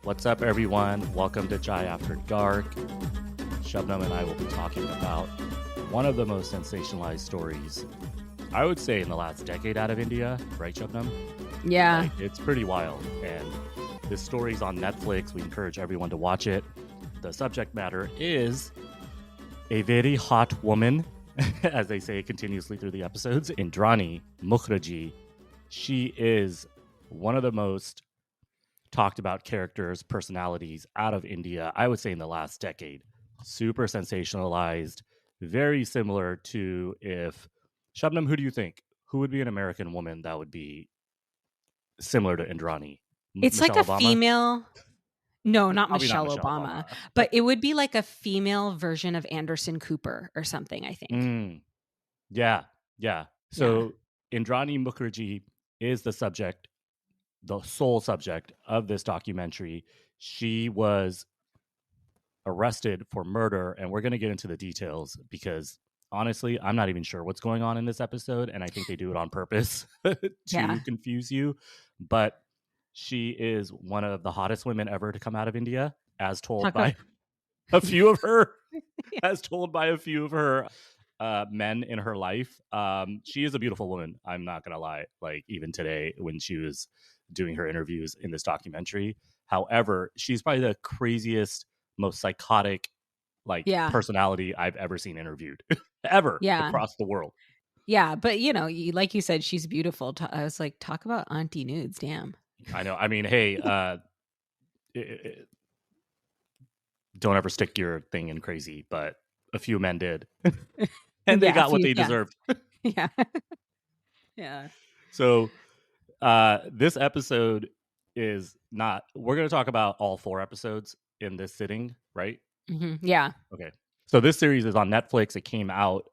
What's up, everyone? Welcome to Chai After Dark. Shabnam and I will be talking about one of the most sensationalized stories, I would say, in the last decade out of India. Right, Shabnam? Yeah. Like, it's pretty wild. And this story's on Netflix. We encourage everyone to watch it. The subject matter is a very hot woman, as they say continuously through the episodes, Indrani Mukerjea. She is one of the most talked about characters, personalities out of India, I would say, in the last decade. Super sensationalized, very similar to if Shabnam, who do you think? Who would be an American woman that would be similar to Indrani? It's like Michelle a Obama? female. No, not Probably not Michelle Michelle Obama, Obama. but it would be like a female version of Anderson Cooper or something, I think. Yeah. Yeah. So Indrani Mukerjea is the subject, the sole subject of this documentary. She was arrested for murder, and we're going to get into the details because honestly, I'm not even sure what's going on in this episode, and I think they do it on purpose Yeah. to confuse you. But she is one of the hottest women ever to come out of India, as told Talk by about- a few of her, Yeah. as told by a few of her men in her life. She is a beautiful woman. I'm not gonna lie. Like even today, when she was doing her interviews in this documentary, however, she's probably the craziest, most psychotic, like Yeah. personality I've ever seen interviewed, ever Yeah. across the world. Yeah. But, like you said, she's beautiful. I was like, talk about auntie nudes. Damn. I know. I mean, hey, don't ever stick your thing in crazy, but a few men did, and they Yeah, got what they yeah. deserved. Yeah. Yeah. So this episode is not, we're going to talk about all 4 episodes in this sitting, right? Yeah. Okay. So this series is on Netflix. It came out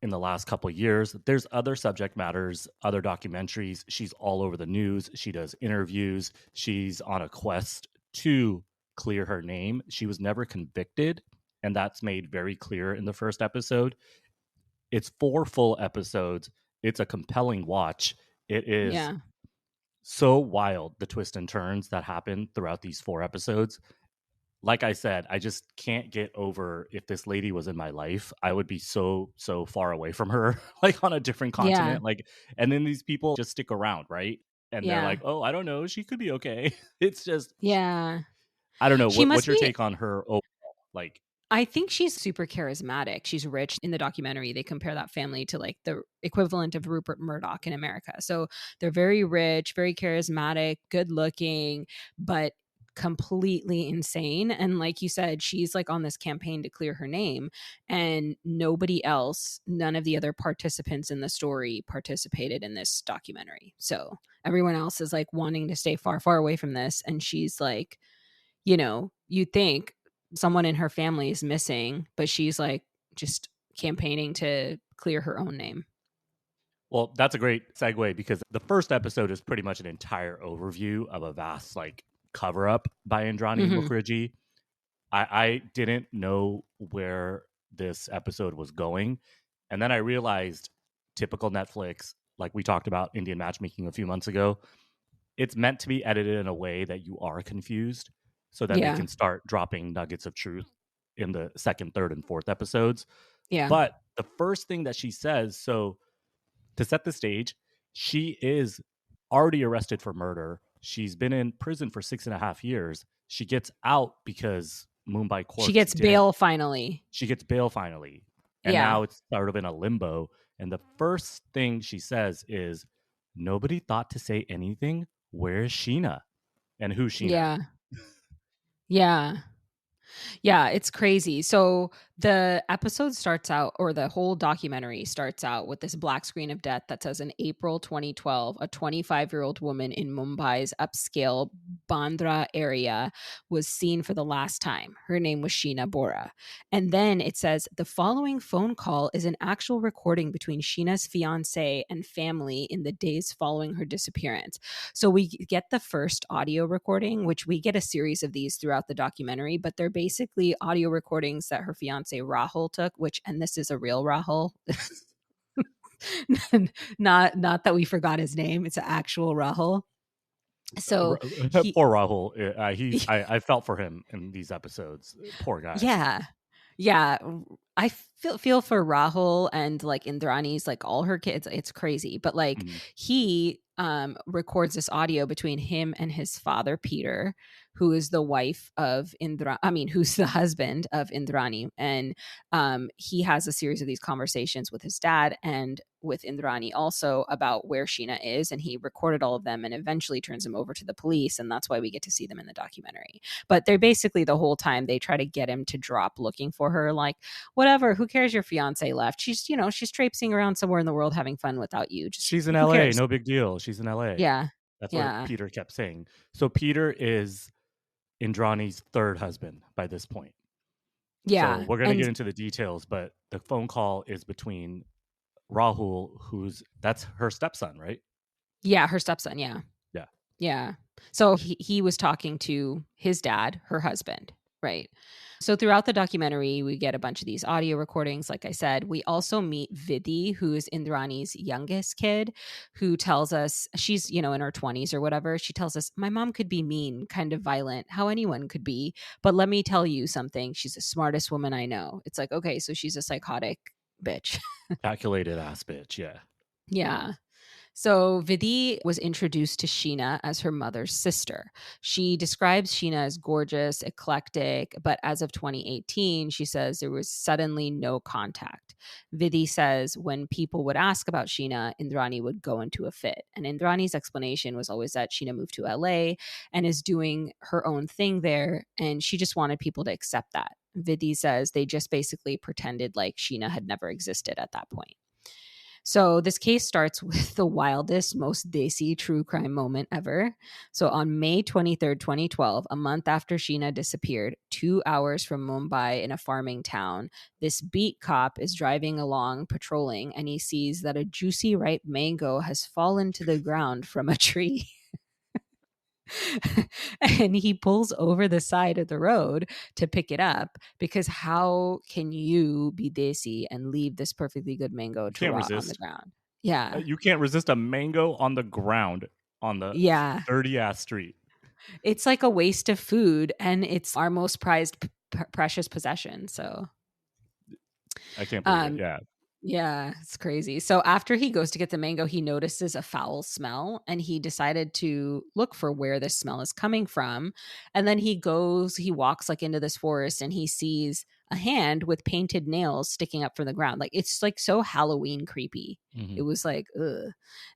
in the last couple of years. There's other subject matters, other documentaries. She's all over the news. She does interviews. She's on a quest to clear her name. She was never convicted, and that's made very clear in the first episode. It's 4 full episodes. It's a compelling watch. It is Yeah. so wild, the twists and turns that happen throughout these 4 episodes. Like I said, I just can't get over, if this lady was in my life, I would be so far away from her, like on a different continent. Like, and then these people just stick around, right? And they're like, oh, I don't know, she could be okay. It's just, Yeah. I don't know. She What's must your be. take on her overall? Like, I think she's super charismatic. She's rich. In the documentary, they compare that family to like the equivalent of Rupert Murdoch in America. So they're very rich, very charismatic, good looking, but completely insane. And like you said, she's like on this campaign to clear her name, and nobody else, none of the other participants in the story participated in this documentary. So everyone else is like wanting to stay far, far away from this. And she's like, you think someone in her family is missing, but she's like just campaigning to clear her own name. well, that's a great segue because the first episode is pretty much an entire overview of a vast like cover up by Indrani Mukerjea. I didn't know where this episode was going, and then I realized, typical Netflix, like we talked about Indian matchmaking a few months ago, it's meant to be edited in a way that you are confused, so that they can start dropping nuggets of truth in the second, third, and fourth episodes. Yeah. But the first thing that she says, so to set the stage, she is already arrested for murder. She's been in prison for 6.5 years. She gets out because Mumbai court. She gets bail finally. She gets bail finally. And now it's sort of in a limbo. And the first thing she says is, nobody thought to say anything. Where's Sheena? And who's Sheena? Yeah. Yeah. Yeah, it's crazy. So the episode starts out, or the whole documentary starts out with this black screen of death that says, in April 2012, a 25-year-old woman in Mumbai's upscale Bandra area was seen for the last time. Her name was Sheena Bora. And then it says, the following phone call is an actual recording between Sheena's fiance and family in the days following her disappearance. So we get the first audio recording, which we get a series of these throughout the documentary, but they're basically audio recordings that her fiance Rahul took, and this is a real Rahul. not that we forgot his name. It's an actual Rahul. So he, Poor Rahul. I felt for him in these episodes. Poor guy. yeah, yeah. I feel for Rahul and like Indrani's, like all her kids. It's crazy, but like Mhm. he records this audio between him and his father Peter, who is the wife of who's the husband of Indrani, and he has a series of these conversations with his dad and with Indrani also about where Sheena is, and he recorded all of them and eventually turns them over to the police, and that's why we get to see them in the documentary. But they're basically, the whole time they try to get him to drop looking for her, like, whatever, who cares your fiance left? She's traipsing around somewhere in the world having fun without you. Just She's in who LA. cares? No big deal. She's in LA. Yeah. That's what Yeah. Peter kept saying. So Peter is Indrani's third husband by this point. So Yeah. we're going to And get into the details, but the phone call is between Rahul, that's her stepson, right? yeah, her stepson, yeah. Yeah. Yeah. So he was talking to his dad, her husband, right? So throughout the documentary, we get a bunch of these audio recordings. Like I said, we also meet Vidhi, who is Indrani's youngest kid, who tells us she's, in her 20s or whatever. She tells us, my mom could be mean, kind of violent, how anyone could be. But let me tell you something. She's the smartest woman I know. It's like, okay, so she's a psychotic bitch. Calculated ass bitch. Yeah. Yeah. So Vidhi was introduced to Sheena as her mother's sister. She describes Sheena as gorgeous, eclectic, but as of 2018, she says there was suddenly no contact. Vidhi says when people would ask about Sheena, Indrani would go into a fit. And Indrani's explanation was always that Sheena moved to LA and is doing her own thing there, and she just wanted people to accept that. Vidhi says they just basically pretended like Sheena had never existed at that point. So this case starts with the wildest, most desi true crime moment ever. So on May 23rd, 2012, a month after Sheena disappeared, 2 hours from Mumbai in a farming town, this beat cop is driving along patrolling and he sees that a juicy ripe mango has fallen to the ground from a tree. And he pulls over the side of the road to pick it up because how can you be desi and leave this perfectly good mango You to can't rot on the resist. ground? Yeah. You can't resist a mango on the ground on the Yeah. dirty ass street. It's like a waste of food and it's our most prized precious possession. So, I can't believe it. um Yeah. yeah, it's crazy. So after he goes to get the mango, he notices a foul smell and he decided to look for where this smell is coming from. And then he walks like into this forest and he sees a hand with painted nails sticking up from the ground. Like it's like so Halloween creepy. Mm-hmm. It was like, ugh.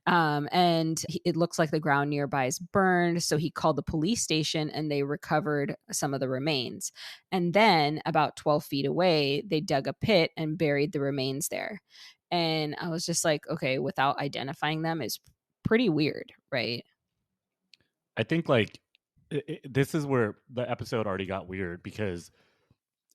It looks like the ground nearby is burned. So he called the police station and they recovered some of the remains. And then about 12 feet away, they dug a pit and buried the remains there. And I was just like, okay, without identifying them is pretty weird, right? I think like this is where the episode already got weird because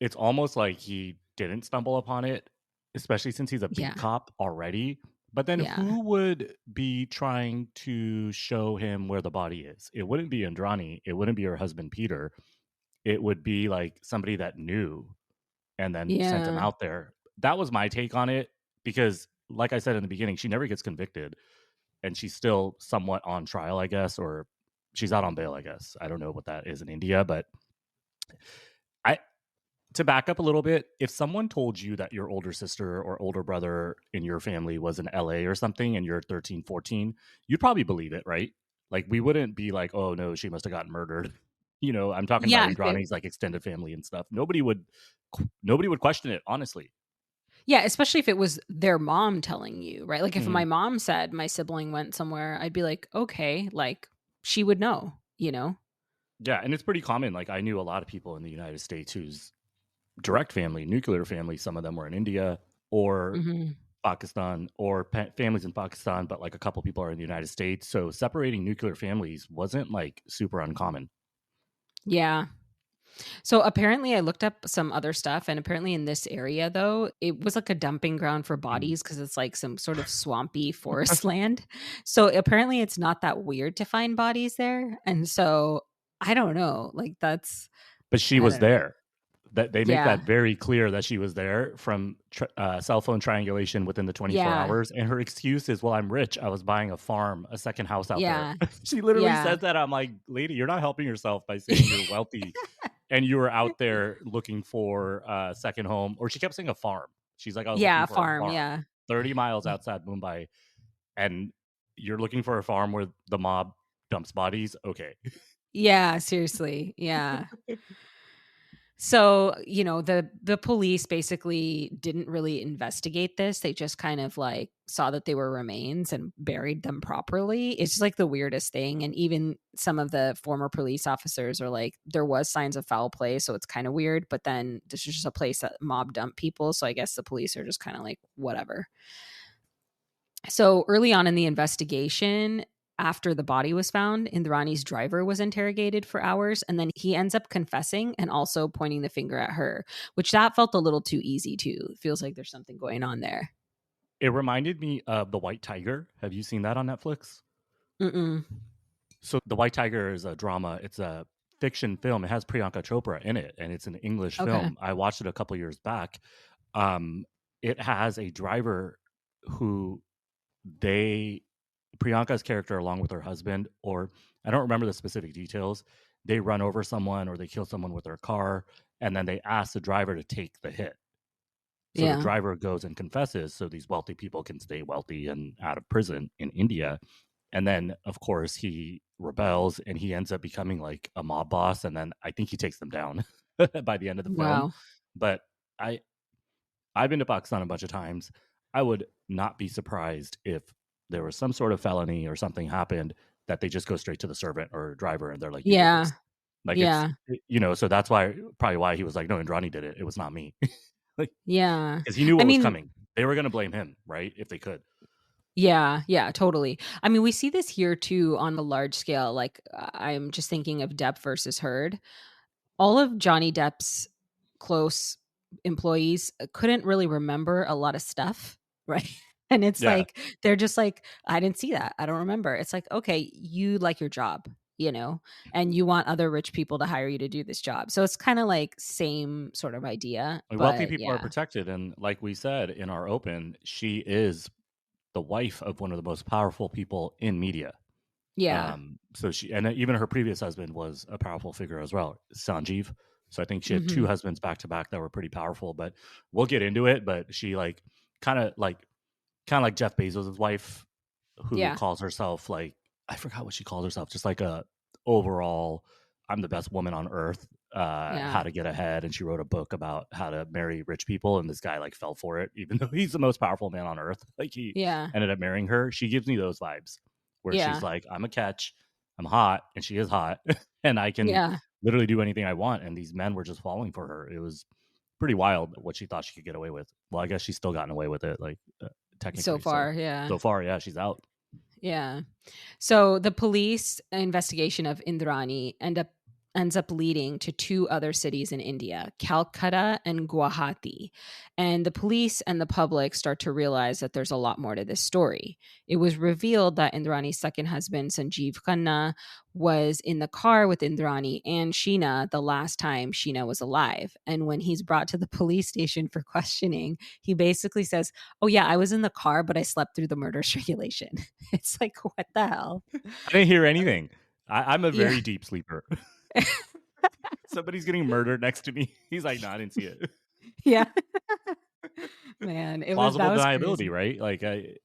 it's almost like he didn't stumble upon it, especially since he's a beat Yeah. cop already. But then Yeah. who would be trying to show him where the body is? It wouldn't be Indrani. It wouldn't be her husband, Peter. It would be like somebody that knew and then sent him Yeah. out there. That was my take on it because, like I said in the beginning, she never gets convicted and she's still somewhat on trial, I guess, or she's out on bail, I guess. I don't know what that is in India, but I to back up a little bit, if someone told you that your older sister or older brother in your family was in LA or something and you're 13, 14, you'd probably believe it, right? Like we wouldn't be like, "Oh no, she must have gotten murdered." I'm talking about Yeah. Indrani's like extended family and stuff. Nobody would question it, honestly. Yeah, especially if it was their mom telling you, right? Like if Mhm. my mom said my sibling went somewhere, I'd be like, okay, like she would know, you know? Yeah, and it's pretty common. Like I knew a lot of people in the United States whose direct family, nuclear family, some of them were in India or Hmm. Pakistan or families in Pakistan, but like a couple people are in the United States. So separating nuclear families wasn't like super uncommon. Yeah. So apparently I looked up some other stuff and apparently in this area though, it was like a dumping ground for Mm. bodies because it's like some sort of swampy forest land. So apparently it's not that weird to find bodies there. And so I don't know, like that's But she I was don't know. there. That they make Yeah. that very clear that she was there from cell phone triangulation within the 24 Yeah. hours. And her excuse is, well, I'm rich. I was buying a farm, a second house out there. Yeah. She literally Yeah. says that. I'm like, lady, you're not helping yourself by saying you're wealthy and you were out there looking for a second home. Or she kept saying a farm. She's like, I was looking Yeah, for a farm, farm yeah. 30 miles outside Mumbai. And you're looking for a farm where the mob dumps bodies. Okay. Yeah, seriously, yeah. So, the police basically didn't really investigate this. They just kind of like saw that they were remains and buried them properly. It's just like the weirdest thing. And even some of the former police officers are like, there was signs of foul play, so it's kind of weird. But then this is just a place that mob dump people. So I guess the police are just kind of like, whatever. So early on in the investigation, after the body was found, Indrani's driver was interrogated for hours, and then he ends up confessing and also pointing the finger at her, which that felt a little too easy too. It feels like there's something going on there. It reminded me of The White Tiger. Have you seen that on Netflix? Mm-mm. So The White Tiger is a drama. It's a fiction film. It has Priyanka Chopra in it, and it's an English Okay. film. I watched it a couple years back. Um, it has a driver who they Priyanka's character, along with her husband, or I don't remember the specific details. They run over someone or they kill someone with their car, and then they ask the driver to take the hit. So the Yeah. driver goes and confesses, so these wealthy people can stay wealthy and out of prison in India. And then, of course, he rebels and he ends up becoming like a mob boss. And then I think he takes them down by the end of the film. Wow. But I, I've been to Pakistan a bunch of times. I would not be surprised if there was some sort of felony or something happened that they just go straight to the servant or driver and they're like, you did Yeah. this. Like Yeah. so that's probably why he was like, no, Indrani did it. It was not me. Like, Yeah. because he knew I what was mean, coming. They were going to blame him, right? If they could. yeah, yeah, totally. I mean, we see this here too on a large scale. Like, I'm just thinking of Depp versus Heard. All of Johnny Depp's close employees couldn't really remember a lot of stuff, right? And it's Yeah. like they're just like, I didn't see that. I don't remember. It's like, okay, you like your job, and you want other rich people to hire you to do this job. So it's kind of like same sort of idea, Like, wealthy but people are yeah. protected. And like we said in our open, she is the wife of one of the most powerful people in media. Yeah. So she, and even her previous husband was a powerful figure as well, Sanjeev. So I think she had two Mhm. husbands back to back that were pretty powerful. But we'll get into it. But she like kind of like Jeff Bezos' wife, who Yeah. calls herself like, I forgot what she calls herself, just like a overall, I'm the best woman on earth, Yeah. how to get ahead. And she wrote a book about how to marry rich people. And this guy like fell for it, even though he's the most powerful man on earth. Like he Yeah. ended up marrying her. She gives me those vibes where she's Yeah. like, I'm a catch, I'm hot, and she is hot, and I can Yeah. literally do anything I want. And these men were just falling for her. It was pretty wild what she thought she could get away with. Well, I guess she's still gotten away with it, like So technically. So far, yeah. so far, yeah, she's out. Yeah. So the police investigation of Indrani ends up leading to two other cities in India, Calcutta and Guwahati. And the police and the public start to realize that there's a lot more to this story. It was revealed that Indrani's second husband, Sanjeev Khanna, was in the car with Indrani and Sheena the last time Sheena was alive. And when he's brought to the police station for questioning, he basically says, "Oh yeah, I was in the car, but I slept through the murder strangulation." It's like, what the hell? I didn't hear anything. I'm a Yeah. very deep sleeper. Somebody's getting murdered next to me. He's like, no, I didn't see it. Yeah. Man, that Plausible was deniability, crazy. right? Like,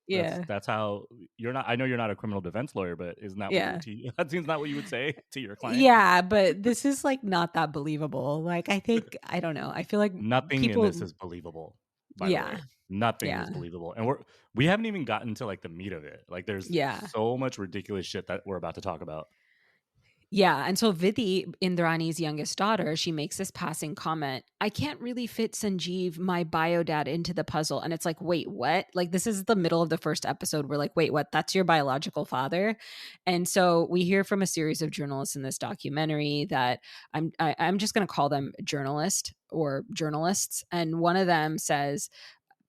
Yeah. that's how you're not. I know you're not a criminal defense lawyer, but isn't that what Yeah. that seems not what you would say to your client? Yeah, but this is, like, not that believable. Like, I don't know. I feel like Nothing in this people. is believable. By the Yeah. way, nothing is Yeah. believable, and we haven't even gotten to like the meat of it. Like, there's Yeah. so much ridiculous shit that we're about to talk about. Yeah, and so Vidhi, Indrani's youngest daughter, she makes this passing comment, "I can't really fit Sanjeev, my bio dad, into the puzzle." And it's like, "Wait, what?" Like, this is the middle of the first episode. We're like, "Wait, what? That's your biological father?" And so we hear from a series of journalists in this documentary that I'm just going to call them journalists, and one of them says,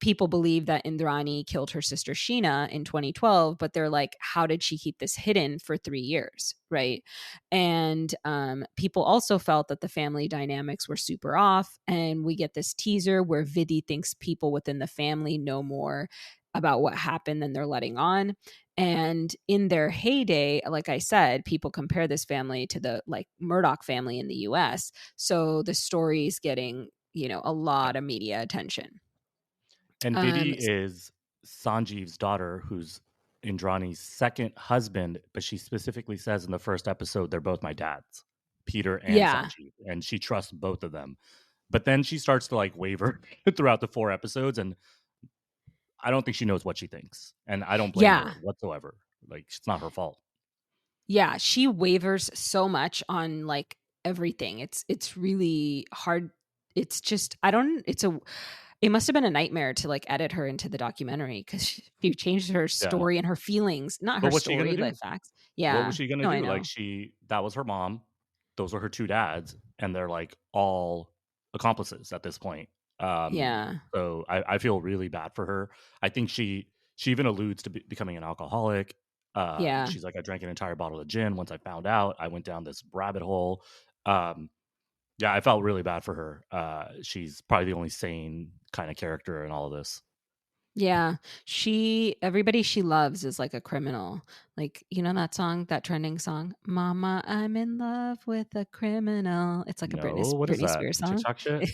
people believe that Indrani killed her sister Sheena in 2012, but they're like, how did she keep this hidden for 3 years? Right. And people also felt that the family dynamics were super off. And we get this teaser where Vidhi thinks people within the family know more about what happened than they're letting on. And in their heyday, like I said, people compare this family to the like Murdoch family in the US. So the story's getting, a lot of media attention. And Um, Vidhi is Sanjeev's daughter, who's Indrani's second husband, but she specifically says in the first episode they're both my dads, Peter and yeah, Sanjeev, and she trusts both of them. But then she starts to like waver throughout the 4 episodes, and I don't think she knows what she thinks, and I don't blame yeah, her whatsoever. Like it's not her fault. yeah. She wavers so much on like everything. It's really hard. It's just I don't. It must have been a nightmare to like edit her into the documentary because she changed her Yeah, story and her feelings, not her but what's she gonna story, the do? facts. What was Yeah, she gonna no, I do? Like know. that was her mom. Those were her two dads, and they're like all accomplices at this point. Yeah, So I feel really bad for her. I think she even alludes to becoming an alcoholic. yeah. She's like, I drank an entire bottle of gin. Once I found out, I went down this rabbit hole. Um, yeah, I felt really bad for her. She's probably the only sane kind of character in all of this. Yeah. Everybody she loves is like a criminal. Like, that song, that trending song, Mama, I'm in love with a criminal. It's like a No, what is Britney that? Spears song. TikTok shit?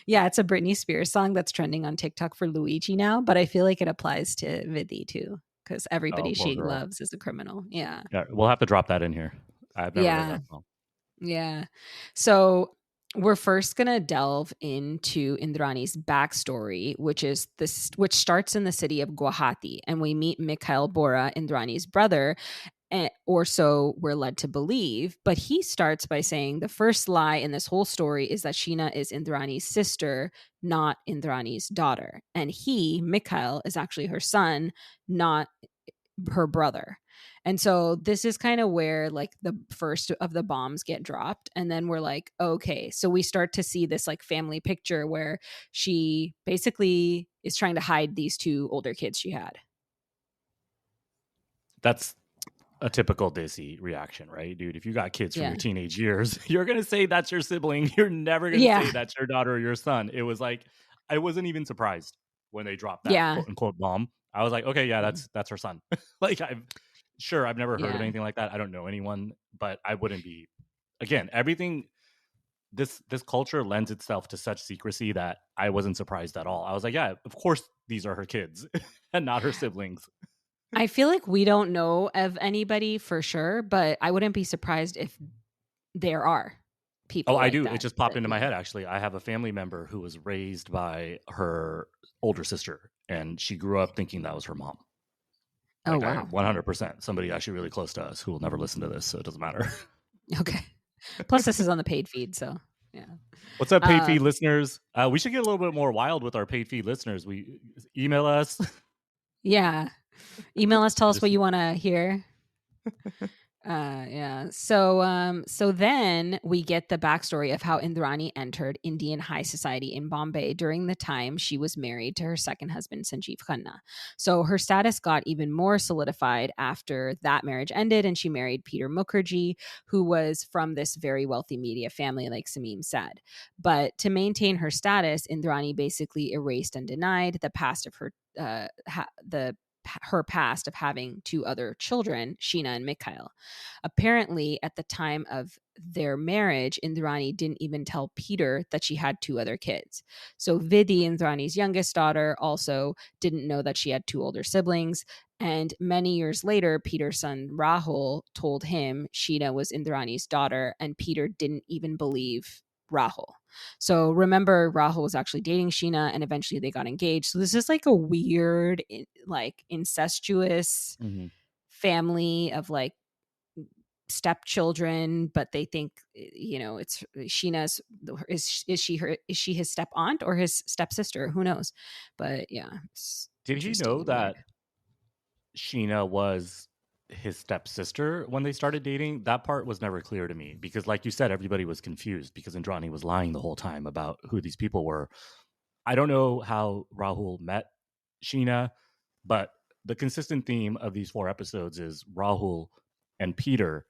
Yeah, it's a Britney Spears song that's trending on TikTok for Luigi now, but I feel like it applies to Vidhi too, because Oh, everybody poor she girl. loves is a criminal. Yeah. Yeah, we'll have to drop that in here. I've never heard Yeah. that song. Yeah. So we're first going to delve into Indrani's backstory, which starts in the city of Guwahati, and we meet Mikhail Bora, Indrani's brother, or so we're led to believe. But he starts by saying the first lie in this whole story is that Sheena is Indrani's sister, not Indrani's daughter, and Mikhail, is actually her son, not her brother. And so this is kind of where like the first of the bombs get dropped, and then we're like, okay, so we start to see this like family picture where she basically is trying to hide these two older kids she had. That's a typical Dizzy reaction, right, dude? If you got kids from Yeah. your teenage years, you're gonna say that's your sibling. You're never gonna Yeah. say that's your daughter or your son. It was like I wasn't even surprised when they dropped that Yeah. quote unquote bomb. I was like, okay, yeah, that's her son. Like I've never heard of Yeah. anything like that. I don't know anyone, but I wouldn't be. Again, everything this culture lends itself to such secrecy that I wasn't surprised at all. I was like, yeah, of course these are her kids and not her siblings. I feel like we don't know of anybody for sure, but I wouldn't be surprised if there are Oh, people I like do. It that. just popped But into my yeah. head actually. I have a family member who was raised by her older sister and she grew up thinking that was her mom. Oh Like I wow. 100%. Somebody actually really close to us who will never listen to this, so it doesn't matter. Okay. Plus this is on the paid feed, so yeah. What's up, paid feed Um listeners? We should get a little bit more wild with our paid feed listeners. We email us. yeah. Email us, tell us Just what you want to hear. Yeah. So then we get the backstory of how Indrani entered Indian high society in Bombay during the time she was married to her second husband, Sanjeev Khanna. So her status got even more solidified after that marriage ended, and she married Peter Mukherjee, who was from this very wealthy media family, like Sameem said. But to maintain her status, Indrani basically erased and denied the past of her past of having two other children, Sheena and Mikhail. Apparently, at the time of their marriage, Indrani didn't even tell Peter that she had two other kids. So Vidhi, Indrani's youngest daughter, also didn't know that she had two older siblings. And many years later, Peter's son Rahul told him Sheena was Indrani's daughter, and Peter didn't even believe Rahul. So remember, Rahul was actually dating Sheena, and eventually they got engaged. So this is like a weird, like incestuous Mhm. family of like stepchildren, but they think it's Sheena's. Is she his step aunt or his stepsister? Who knows? But yeah, it's Did he interesting know and weird. that Sheena was his stepsister when they started dating? That part was never clear to me because, like you said, everybody was confused because Indrani was lying the whole time about who these people were. I don't know how Rahul met Sheena, but the consistent theme of these 4 episodes is Rahul and Peter,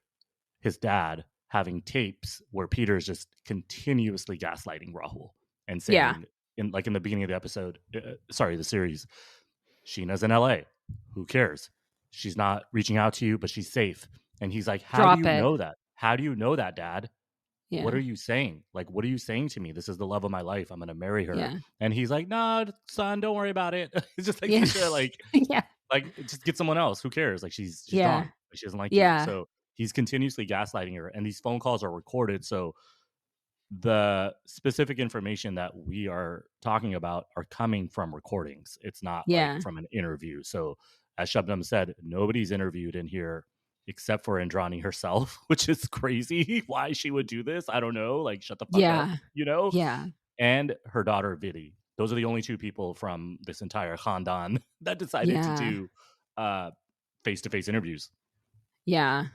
his dad, having tapes where Peter is just continuously gaslighting Rahul and Yeah. saying, in the beginning of the episode, the series, Sheena's in LA. Who cares? She's not reaching out to you, but she's safe. And he's like, how do Drop you it. know that? How do you know that, Dad? What Yeah. are you saying? Like, what are you saying to me? This is the love of my life. I'm gonna marry her. Yeah. And he's like, nah, son, don't worry about it. It's just like Yeah. such a Yeah. just get someone else. Who cares? Like she's Yeah. gone. She doesn't like you. Yeah. So he's continuously gaslighting her. And these phone calls are recorded. So the specific information that we are talking about are coming from recordings. It's not like Yeah. from an interview. So as Shabnam said, nobody's interviewed in here except for Indrani herself, which is crazy. Why she would do this, I don't know. Like, shut the fuck up, Yeah. you know? Yeah. And her daughter Vidi. Those are the only 2 people from this entire Khandan that decided to Yeah. do face-to-face interviews. Yeah.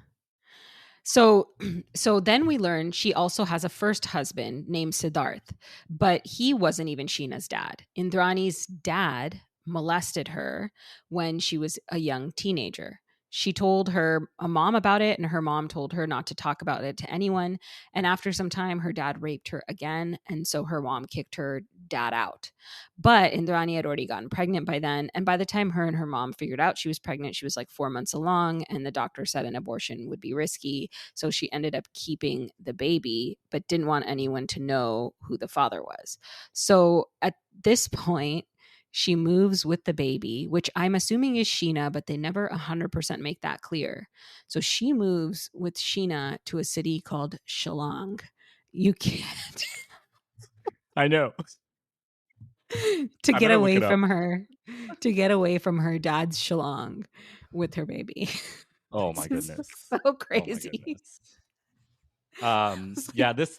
So so then we learn she also has a first husband named Siddharth, but he wasn't even Sheena's dad. Indrani's dad molested her when she was a young teenager. She told her a mom about it, and her mom told her not to talk about it to anyone. And after some time, her dad raped her again. And so her mom kicked her dad out. But Indrani had already gotten pregnant by then. And by the time her and her mom figured out she was pregnant, she was like 4 months along. And the doctor said an abortion would be risky. So she ended up keeping the baby, but didn't want anyone to know who the father was. So at this point, she moves with the baby, which I'm assuming is Sheena, but they never 100% make that clear. So she moves with Sheena to a city called Shillong. You can't. I know. to I get better look away it up. from her, to get away from her dad's Shillong with her baby. Oh This my is goodness. so Oh my crazy. goodness. It's like, Yeah, this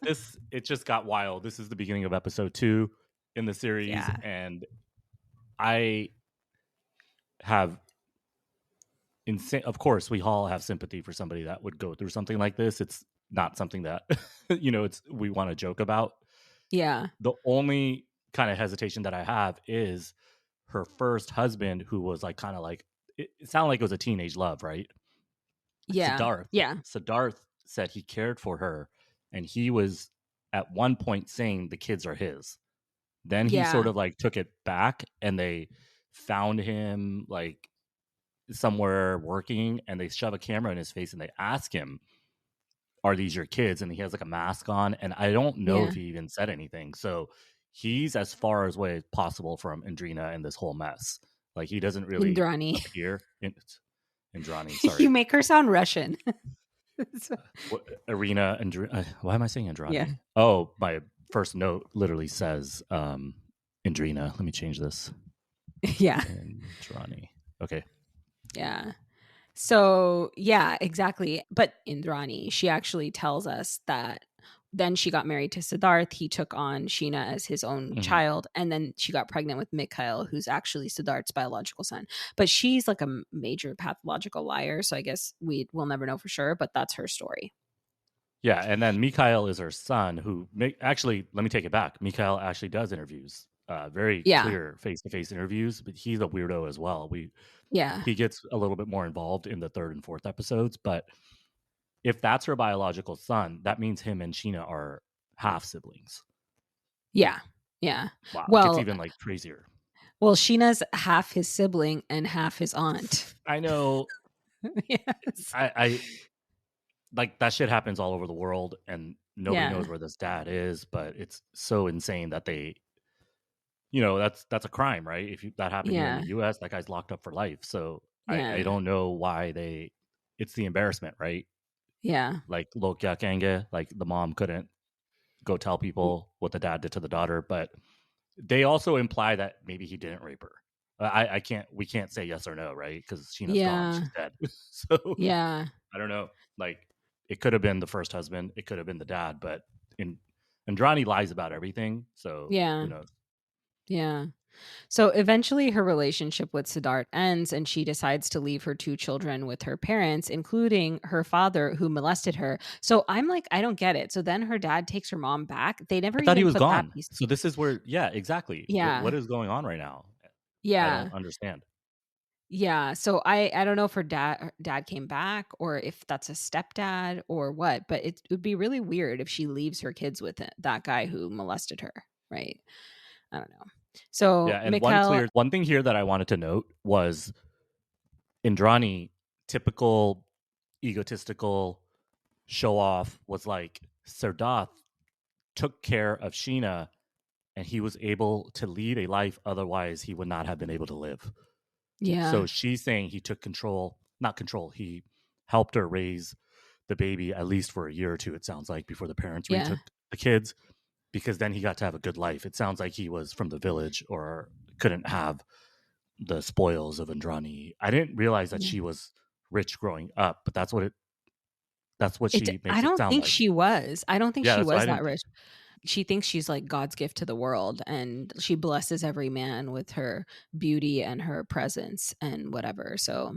it just got wild. This is the beginning of episode 2 in the series, yeah, and I have insane. Of course, we all have sympathy for somebody that would go through something like this. It's not something that it's we want to joke about. yeah, The only kind of hesitation that I have is her first husband, who was like kind of like it sounded like it was a teenage love, right? yeah, Siddharth. yeah, Siddharth said he cared for her, and he was at one point saying the kids are his. Then he sort yeah, of like took it back, and they found him like somewhere working, and they shove a camera in his face, and they ask him, "Are these your kids?" And he has like a mask on, and I don't know if yeah. he even said anything. So he's as far away as possible from Indrina and this whole mess. Like he doesn't really Indrani. appear in Indrani. You Sorry, make her sound Russian. Arena and why am I saying Yeah. Andrani? Oh, my first note literally says Indrina. Let me change this. Yeah. Indrani. Okay. Yeah. So, yeah, exactly. But Indrani, she actually tells us that then she got married to Siddharth. He took on Sheena as his own Mhm. child. And then she got pregnant with Mikhail, who's actually Siddharth's biological son. But she's like a major pathological liar. So I guess we'll never know for sure, but that's her story. Yeah, and then Mikhail is her son, who actually, let me take it back. Mikhail actually does interviews, very Yeah. clear face-to-face interviews, but he's a weirdo as well. Yeah. He gets a little bit more involved in the 3rd and 4th episodes, but if that's her biological son, that means him and Sheena are half siblings. Yeah. Yeah. Wow, it gets Well, even like crazier. Sheena's half his sibling and half his aunt. I know. Yes. I like that shit happens all over the world, and nobody Yeah. knows where this dad is. But it's so insane that that's a crime, right? If that happened here in Yeah. the U.S., that guy's locked up for life. So I Yeah. don't know why it's the embarrassment, right? Yeah. Like Lokya Kenge, like the mom couldn't go tell people what the dad did to the daughter, but they also imply that maybe he didn't rape her. We can't say yes or no, right? Because Sheena's gone, Yeah. she's dead. So Yeah. I don't know. Like it could have been the first husband, it could have been the dad, but Andrani lies about everything. So who Yeah. knows? Yeah. So eventually her relationship with Siddharth ends and she decides to leave her two children with her parents, including her father who molested her. So I'm like, I don't get it. So then her dad takes her mom back. They never I thought he even was put that gone. piece. So this is where, yeah, exactly. What Yeah. is going on right now? I don't Yeah. understand. Yeah. So I don't know if her dad came back or if that's a stepdad or what, but it would be really weird if she leaves her kids with that guy who molested her, right? I don't know. Yeah, So and Mikhail, one thing here that I wanted to note was Indrani, typical egotistical show off, was like Sardath took care of Sheena and he was able to lead a life otherwise he would not have been able to live. So yeah, she's saying he took control, not control, he helped her raise the baby at least for a year or two, it sounds like, before the parents yeah, retook the kids, because then he got to have a good life. It sounds like he was from the village or couldn't have the spoils of Indrani. I didn't realize that yeah. she was rich growing up, but that's what It she I makes it don't sound think like. she was. I don't think Yeah, she that's what was I that didn't think. rich. She thinks she's like God's gift to the world and she blesses every man with her beauty and her presence and whatever. So,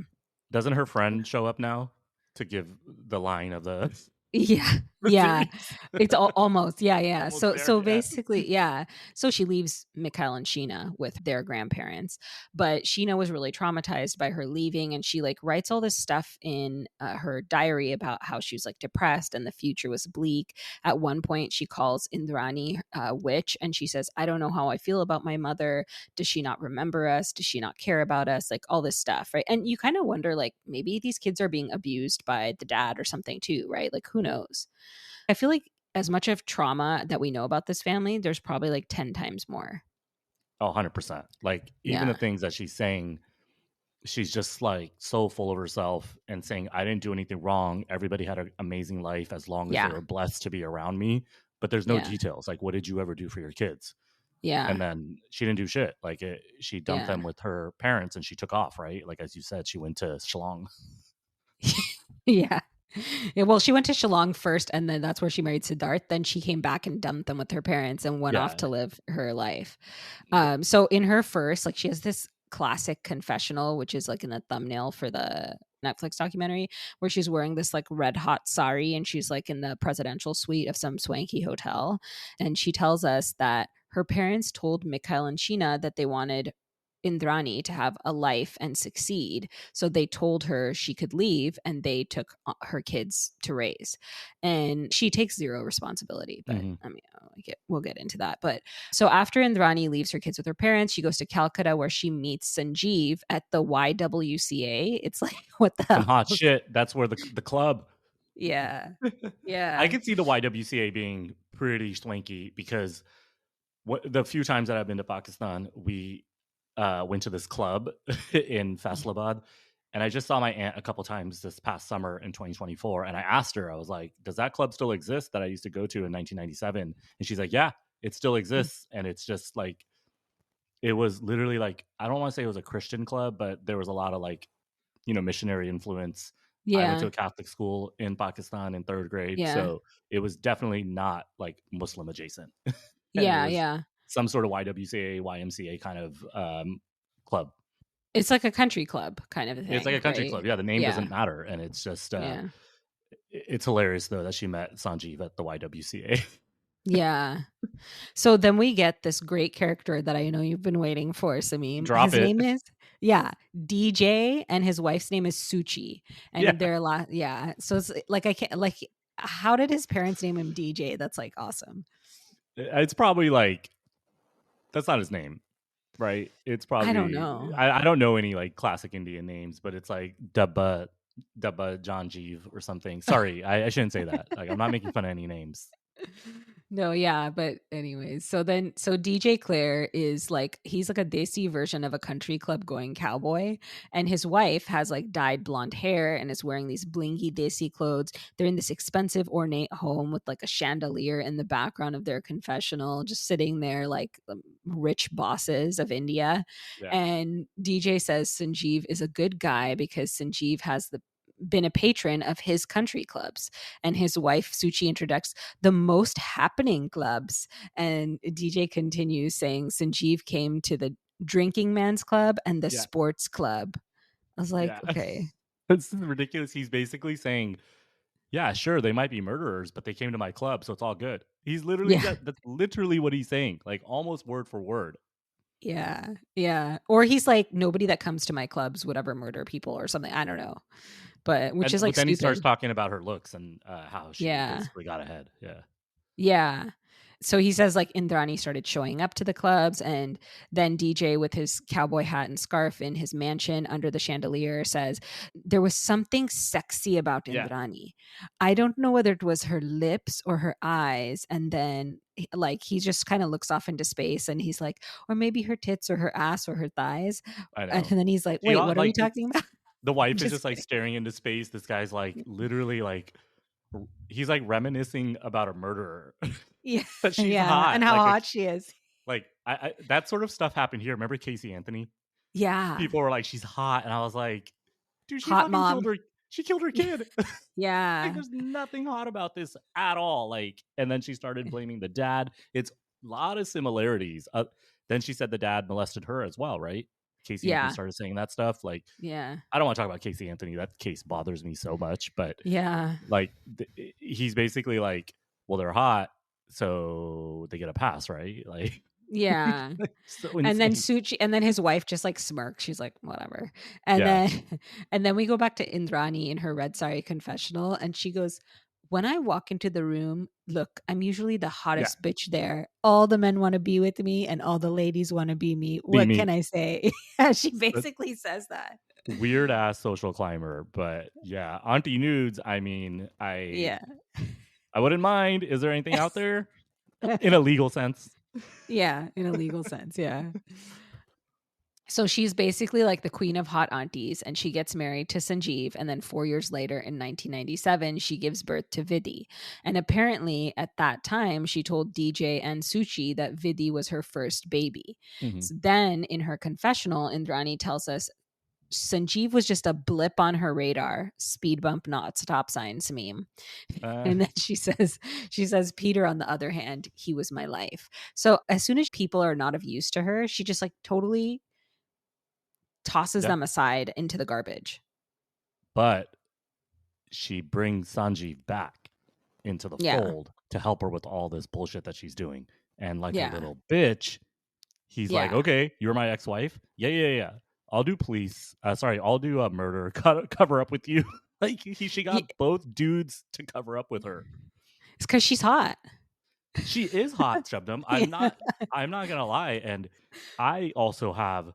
Doesn't her friend show up now to give the line of the yeah. the Yeah. series? It's almost. Yeah, yeah. Almost there, So yeah. basically, yeah. So she leaves Mikhail and Sheena with their grandparents. But Sheena was really traumatized by her leaving and she like writes all this stuff in her diary about how she was like depressed and the future was bleak. At one point she calls Indrani a witch and she says, "I don't know how I feel about my mother. Does she not remember us? Does she not care about us?" Like all this stuff, right? And you kind of wonder like maybe these kids are being abused by the dad or something too, right? Like who knows? I feel like as much of trauma that we know about this family, there's probably like 10 times more. Oh, 100%. Like, even the Yeah. things that she's saying, she's just like so full of herself and saying, I didn't do anything wrong. Everybody had an amazing life as long as they Yeah. were blessed to be around me. But there's no Yeah. details. Like, what did you ever do for your kids? Yeah. And then she didn't do shit. Like, she dumped Yeah. them with her parents and she took off, right? Like, as you said, she went to Shlong. Yeah. Yeah, well, she went to Shillong first, and then that's where she married Siddharth. Then she came back and dumped them with her parents and went off Yeah. to live her life. So in her first, like she has this classic confessional, which is like in the thumbnail for the Netflix documentary, where she's wearing this like red hot sari and she's like in the presidential suite of some swanky hotel. And she tells us that her parents told Mikhail and Sheena that they wanted Indrani to have a life and succeed. So they told her she could leave and they took her kids to raise. And she takes zero responsibility. But Hmm. I mean, we'll get into that. But so after Indrani leaves her kids with her parents, she goes to Calcutta where she meets Sanjeev at the YWCA. It's like, what the Some hell? hot shit. That's where the club. Yeah. I Yeah. could see the YWCA being pretty swanky because the few times that I've been to Pakistan, we went to this club in Faisalabad, and I just saw my aunt a couple times this past summer in 2024, and I asked her, I was like, "Does that club still exist that I used to go to in 1997?" And she's like, "Yeah, it still exists," and it's just like it was literally like I don't want to say it was a Christian club, but there was a lot of like missionary influence. I went to Yeah. a Catholic school in Pakistan in third grade, Yeah. so it was definitely not like Muslim adjacent. And it Yeah. was Yeah. some sort of YWCA, YMCA kind of club. It's like a country club kind of a It's like thing, a country right? club. Yeah, the name Yeah. doesn't matter, and it's just Yeah. it's hilarious though that she met Sanjeev at the YWCA. Yeah. So then we get this great character that I know you've been waiting for, Samim. Drop His it. name is yeah, DJ, and his wife's name is Suchi. Yeah, And they're a lot, yeah. So it's like I can't like how did his parents name him DJ? That's like awesome. it's probably like that's not his name, right? It's I don't probably know. I don't know any like classic Indian names, but it's like Dabba Janjeev or something. Sorry, I shouldn't say that. Like I'm not making fun of any names. No, yeah, but anyways, so DJ Claire is like he's like a desi version of a country club going cowboy, and his wife has like dyed blonde hair and is wearing these blingy desi clothes. They're in this expensive ornate home with like a chandelier in the background of their confessional, just sitting there like rich bosses of India. Yeah. And DJ says Sanjeev is a good guy because Sanjeev has been a patron of his country clubs, and his wife Suchi introducts the most happening clubs. And DJ continues saying Sanjeev came to the drinking man's club and the Yeah. sports club. I was like, Yeah. okay. It's ridiculous. He's basically saying, yeah, sure, they might be murderers, but they came to my club, so it's all good. He's literally Yeah. that's literally what he's saying, like almost word for word. Yeah. Yeah. Or he's like, nobody that comes to my clubs would ever murder people or something. I don't know. But which is And like but then he starts stupid. talking about her looks and how she Yeah. basically got ahead. Yeah. Yeah. So he says like Indrani started showing up to the clubs, and then DJ with his cowboy hat and scarf in his mansion under the chandelier says there was something sexy about Yeah. Indrani. I don't know whether it was her lips or her eyes. And then like he just kind of looks off into space and he's like, or maybe her tits or her ass or her thighs. I And know. then he's like, She wait, got what are we like talking about? the wife is Just just like kidding. staring into space. This guy's like literally like he's like reminiscing about a murderer. Yeah. But she's Yeah. And hot. how hot she is. Like I that sort of stuff happened here. Remember Casey Anthony? Yeah. People were like, she's hot, and I was like, dude, she Hot fucking mom. killed her kid. Like, Yeah. there's nothing hot about this at all. Like, and then she started blaming the dad. It's a lot of similarities. Then she said the dad molested her as well, right? Casey Anthony Yeah. started saying that stuff. Like, Yeah. I don't want to talk about Casey Anthony. That case bothers me so much. But Yeah. like, he's basically like, well, they're hot, so they get a pass, right? Like, Yeah. so And then insane. Suchi and then his wife just like smirks. She's like, whatever. And Yeah, then and then we go back to Indrani in her red sari confessional and she goes, when I walk into the room, look, I'm usually the yeah. hottest bitch there. All the men want to be with me and all the ladies want to be me. Be What can me. I say? Yeah, she But basically says that. weird ass social climber, but yeah, auntie nudes. I mean, Yeah. I wouldn't mind. Is there anything out there in a legal sense? Yeah, in a legal sense, yeah. So she's basically like the queen of hot aunties, and she gets married to Sanjeev. And then 4 years later, in 1997, she gives birth to Vidhi. And apparently, at that time, she told DJ and Suchi that Vidhi was her first baby. Hmm. So then, in her confessional, Indrani tells us Sanjeev was just a blip on her radar. Speed bump, not stop signs meme. Uh, And then she says, Peter, on the other hand, he was my life. So as soon as people are not of use to her, she just like totally tosses yeah, them aside into the garbage. but she brings Sanjeev back into the Yeah. fold to help her with all this bullshit that she's doing. And like a Yeah. little bitch, he's like, Yeah. "Okay, you're my ex-wife. Yeah, yeah, yeah. I'll do police. Sorry, I'll do a murder. Cover up with you." Like she got Ye- both dudes to cover up with her. It's because she's hot. She is hot, Shabnam. I'm Yeah. not. I'm not gonna lie, and I also have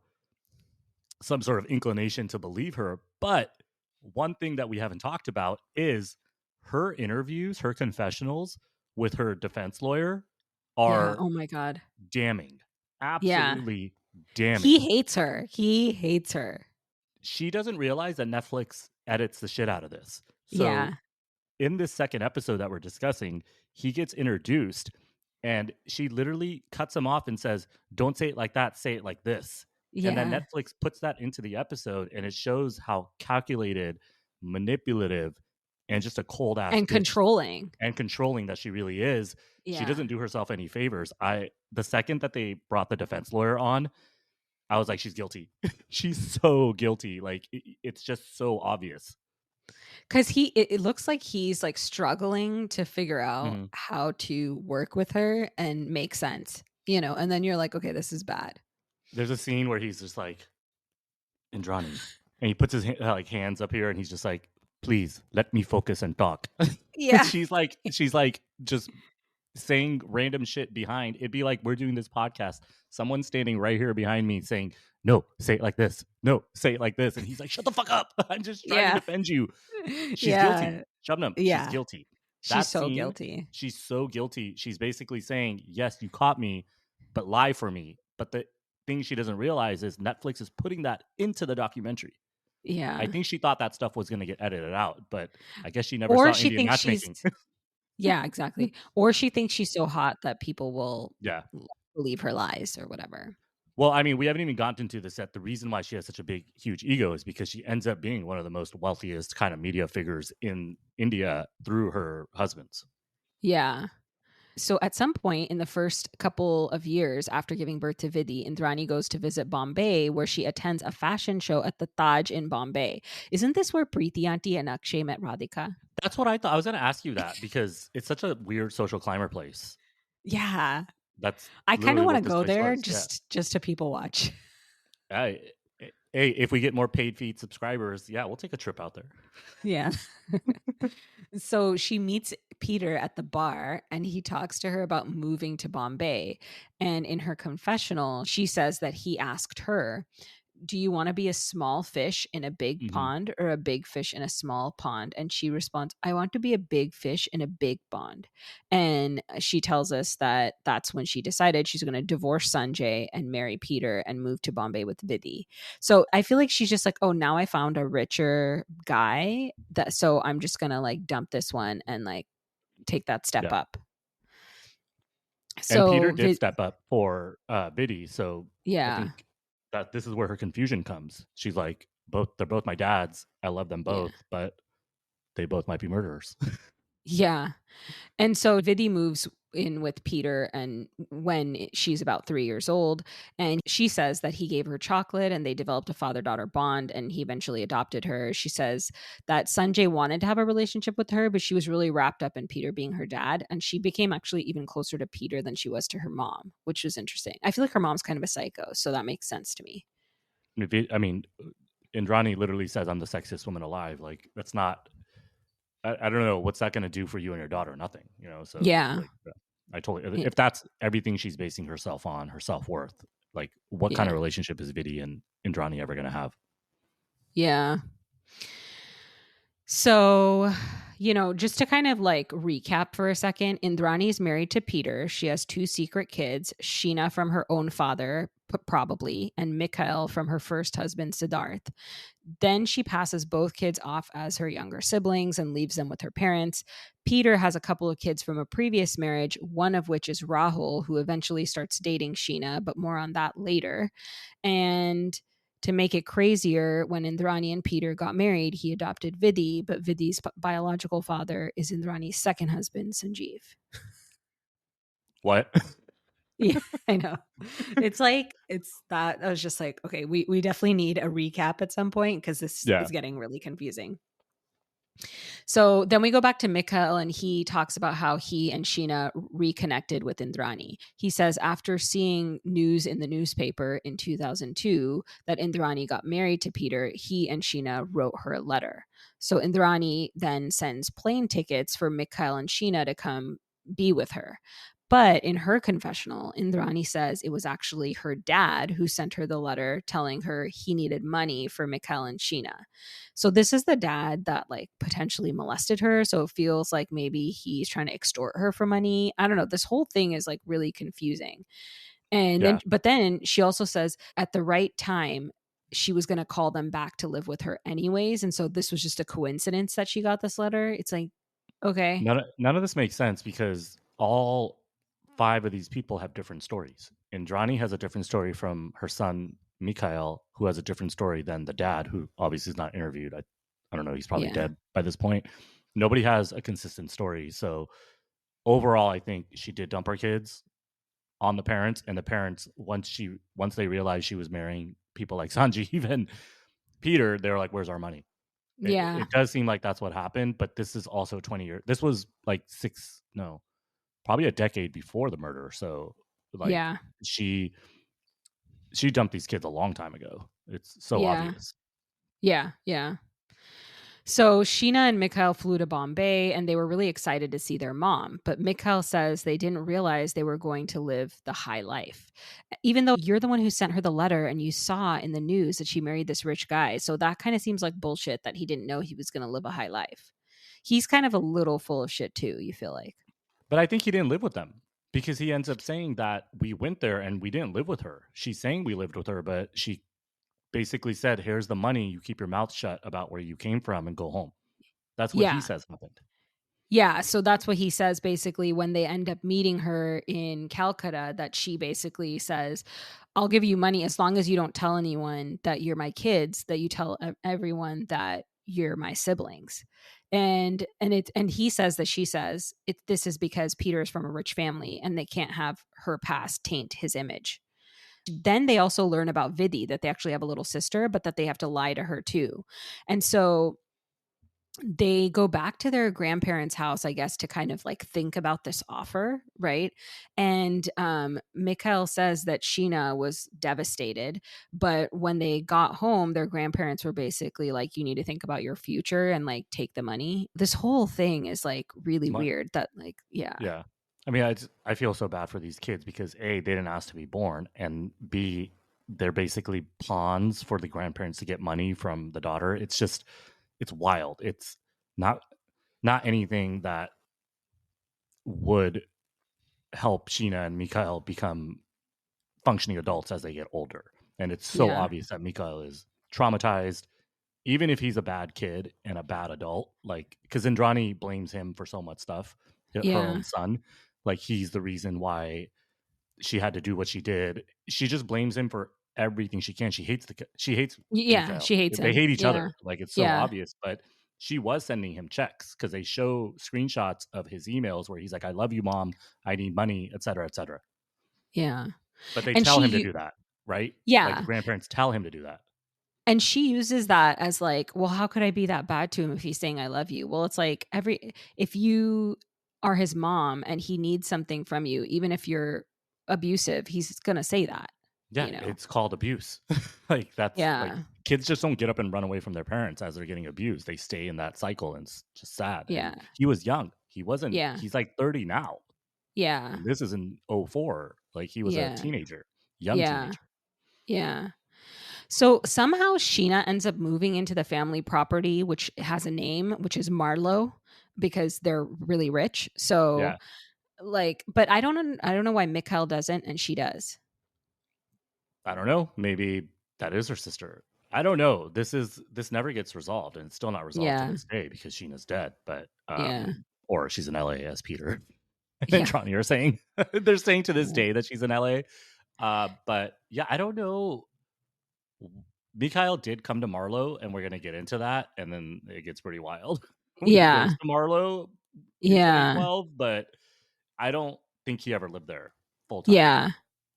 some sort of inclination to believe her. But one thing that we haven't talked about is her interviews, her confessionals with her defense lawyer Yeah. are Oh my God. damning. Yeah. Absolutely He damning. hates her. He hates her. She doesn't realize that Netflix edits the shit out of this. So Yeah. in this second episode that we're discussing, he gets introduced and she literally cuts him off and says, "Don't say it like that, say it like this." And then Yeah. Netflix puts that into the episode and it shows how calculated, manipulative, and just a cold ass And bitch controlling. and controlling that she really is. She Yeah. doesn't do herself any favors. The second that they brought the defense lawyer on, I was like, she's guilty. She's so guilty. Like it's just so obvious. Because it looks like he's like struggling to figure out Hmm. how to work with her and make sense, you know, and then you're like, okay, this is bad. There's a scene where he's just like, Indrani, and he puts his like hands up here, and he's just like, "Please let me focus and talk." Yeah. she's like just saying random shit behind. It'd be like we're doing this podcast. Someone's standing right here behind me saying, "No, say it like this. No, say it like this," and he's like, "Shut the fuck up! I'm just trying to Yeah. defend you." She's guilty. Yeah. Shabnam, she's Yeah. guilty. She's That so scene, guilty. she's so guilty. She's basically saying, "Yes, you caught me, but lie for me." But the thing she doesn't realize is Netflix is putting that into the documentary. I Yeah. think she thought that stuff was going to get edited out, but I guess she never Or saw she Indian thinks she's matchmaking. yeah, exactly. Or she thinks she's so hot that people will Yeah. believe her lies or whatever. Well, I mean, we haven't even gotten into this yet. The reason why she has such a big, huge ego is because she ends up being one of the most wealthiest kind of media figures in India through her husbands. Yeah. So at some point in the first couple of years after giving birth to Vidhi, Indrani goes to visit Bombay, where she attends a fashion show at the Taj in Bombay. Isn't this where Preeti Auntie and Akshay met Radhika? That's what I thought. I was going to ask you that because it's such a weird social climber place. Yeah. That's I kind of literally want to what this go place there was. Yeah. just to people watch. Hey, hey, if we get more paid feed subscribers, yeah, we'll take a trip out there. Yeah. So she meets Peter at the bar and he talks to her about moving to Bombay. And in her confessional, she says that he asked her, do you want to be a small fish in a big Hmm. pond or a big fish in a small pond? And she responds, I want to be a big fish in a big pond. And she tells us that that's when she decided she's going to divorce Sanjay and marry Peter and move to Bombay with Vidhi. So I feel like she's just like, oh, now I found a richer guy that so I'm just going to like dump this one and like take that step Yeah. up. And Peter So did step up for Biddy. So I yeah. think that this is where her confusion comes. She's like, they're both my dads. I love them Yeah. both, but they both might be murderers. Yeah. And so Vidhi moves in with Peter and when she's about 3 years old, and she says that he gave her chocolate and they developed a father-daughter bond and he eventually adopted her. She says that Sanjay wanted to have a relationship with her, but she was really wrapped up in Peter being her dad, and she became actually even closer to Peter than she was to her mom, which was interesting. I feel like her mom's kind of a psycho, so that makes sense to me. I mean, Indrani literally says, I'm the sexiest woman alive. Like, that's not, I don't know. What's that going to do for you and your daughter? Nothing, you know? So, Yeah. like, I totally, Yeah. if that's everything she's basing herself on, her self worth, like, what kind of Yeah. relationship is Vidi and Indrani ever going to have? Yeah. So, just to kind of like recap for a second, Indrani is married to Peter. She has two secret kids, Sheena from her own father, probably, and Mikhail from her first husband, Siddharth. Then she passes both kids off as her younger siblings and leaves them with her parents. Peter has a couple of kids from a previous marriage, one of which is Rahul, who eventually starts dating Sheena, but more on that later. And to make it crazier, when Indrani and Peter got married, he adopted Vidhi, but Vidhi's biological father is Indrani's second husband, Sanjeev. What? Yeah, I know. It's that I was just like, okay, we definitely need a recap at some point because this Yeah. is getting really confusing. So then we go back to Mikhail and he talks about how he and Sheena reconnected with Indrani. He says after seeing news in the newspaper in 2002 that Indrani got married to Peter, he and Sheena wrote her a letter. So Indrani then sends plane tickets for Mikhail and Sheena to come be with her. But in her confessional, Indrani says it was actually her dad who sent her the letter telling her he needed money for Mikhail and Sheena. So this is the dad that like potentially molested her. So it feels like maybe he's trying to extort her for money. I don't know. This whole thing is like really confusing. And Yeah. then she also says at the right time, she was going to call them back to live with her anyways. And so this was just a coincidence that she got this letter. It's like, okay. None of this makes sense because all five of these people have different stories. Indrani has a different story from her son Mikhail, who has a different story than the dad, who obviously is not interviewed. I don't know. He's probably Yeah. dead by this point. Nobody has a consistent story. So overall, I think she did dump her kids on the parents, and the parents once they realized she was marrying people like Sanjeev and Peter, they were like, "Where's our money?" Yeah. It does seem like that's what happened, but this is also 20 years. This was like probably a decade before the murder. So like Yeah. she she dumped these kids a long time ago. It's so Yeah. obvious. Yeah. Yeah. So Sheena and Mikhail flew to Bombay and they were really excited to see their mom. But Mikhail says they didn't realize they were going to live the high life. Even though you're the one who sent her the letter and you saw in the news that she married this rich guy. So that kind of seems like bullshit that he didn't know he was going to live a high life. He's kind of a little full of shit too, you feel like. But I think he didn't live with them because he ends up saying that we went there and we didn't live with her. She's saying we lived with her, but she basically said, "Here's the money. You keep your mouth shut about where you came from and go home." That's what he Yeah. says happened. Yeah, so that's what he says basically when they end up meeting her in Calcutta, that she basically says, "I'll give you money as long as you don't tell anyone that you're my kids, that you tell everyone that you're my siblings." And he says that she says this is because Peter is from a rich family and they can't have her past taint his image. Then they also learn about Vidhi, that they actually have a little sister, but that they have to lie to her too. And so they go back to their grandparents' house, I guess, to kind of like think about this offer, right? And Mikhail says that Sheena was devastated, but when they got home, their grandparents were basically like, "You need to think about your future and like take the money." This whole thing is like really Smart. weird. That like, yeah, Yeah. I mean, I feel so bad for these kids because A, they didn't ask to be born, and B, they're basically pawns for the grandparents to get money from the daughter. It's just, it's wild. It's not not anything that would help Sheena and Mikhail become functioning adults as they get older. And it's so yeah, obvious that Mikhail is traumatized, even if he's a bad kid and a bad adult. Like, because Indrani blames him for so much stuff, her yeah, own son. Like, he's the reason why she had to do what she did. She just blames him for everything she can. She hates yeah. Mikhail. She hates They him. hate each Yeah, other. Like, it's so yeah, obvious. But she was sending him checks because they show screenshots of his emails where he's like, "I love you, mom. I need money, etc., etc." yeah. But they And tell him to do that, right? Like, the yeah. grandparents tell him to do that. And she uses that as like, well, how could I be that bad to him if he's saying I love you? Well, it's like if you are his mom and he needs something from you, even if you're abusive, he's going to say that, Yeah, you know? it's called abuse. Like, that's like, Yeah. kids just don't get up and run away from their parents as they're getting abused. They stay in that cycle, and it's just sad. Yeah. And he was young. He wasn't. Yeah. He's like 30 now, Yeah. and this is in '04. Like, he was a Yeah. teenager, young Yeah. teenager. Yeah. So somehow Sheena ends up moving into the family property, which has a name, which is Marlowe, because they're really rich. So Yeah, like, but I don't know why Mikhail doesn't and she does. I don't know. Maybe that is her sister. I don't know. This never gets resolved, and it's still not resolved to Yeah. this day because Sheena's dead. But Yeah. or she's in LA, as Peter and Yeah. Trotney are saying. They're saying to this day that she's in LA. But yeah, I don't know. Mikhail did come to Marlowe, and we're gonna get into that, and then it gets pretty wild when he Yeah. goes to Marlowe in Yeah. 2012. But I don't think he ever lived there full time. Yeah.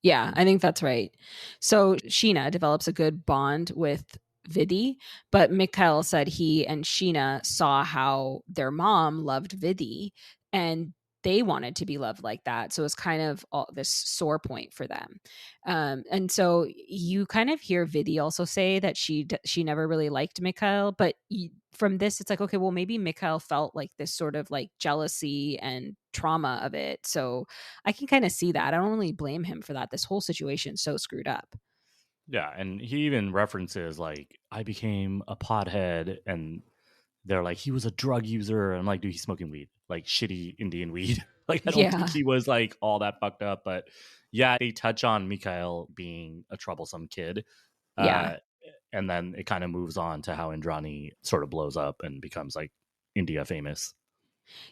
Yeah, I think that's right. So Sheena develops a good bond with Vidhi, but Mikhail said he and Sheena saw how their mom loved Vidhi and they wanted to be loved like that. So it's kind of all this sore point for them. And so you kind of hear Vidhi also say that she never really liked Mikhail, but from this, it's like, okay, well, maybe Mikhail felt like this sort of like jealousy and trauma of it. So I can kind of see that. I don't really blame him for that. This whole situation's so screwed up. Yeah, and he even references like, I became a pothead, and they're like, he was a drug user. I'm like, dude, he's smoking weed, like shitty Indian weed. Like, I don't think Yeah. he was like all that fucked up. But yeah, they touch on Mikhail being a troublesome kid. Yeah. Uh, and then it kind of moves on to how Indrani sort of blows up and becomes like India famous.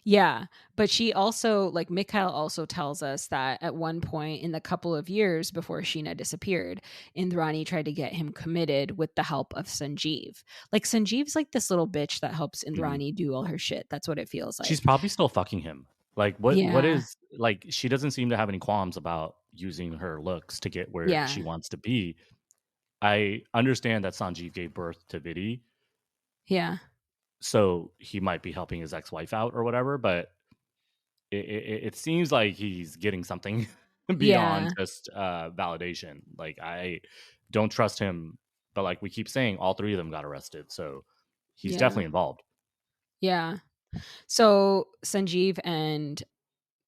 Yeah. But she also, like, Mikhail also tells us that at one point in the couple of years before Sheena disappeared, Indrani tried to get him committed with the help of Sanjeev. Like, Sanjeev's like this little bitch that helps Mhm. Indrani do all her shit. That's what it feels She's like. probably still fucking him. Like, what Yeah. is, like, she doesn't seem to have any qualms about using her looks to get where she Yeah. wants to be. I understand that Sanjeev gave birth to Vidhi, Yeah. so he might be helping his ex-wife out or whatever, but it seems like he's getting something beyond Yeah. just validation. Like, I don't trust him, but like we keep saying, all three of them got arrested, so he's Yeah. definitely involved. Yeah. So Sanjeev and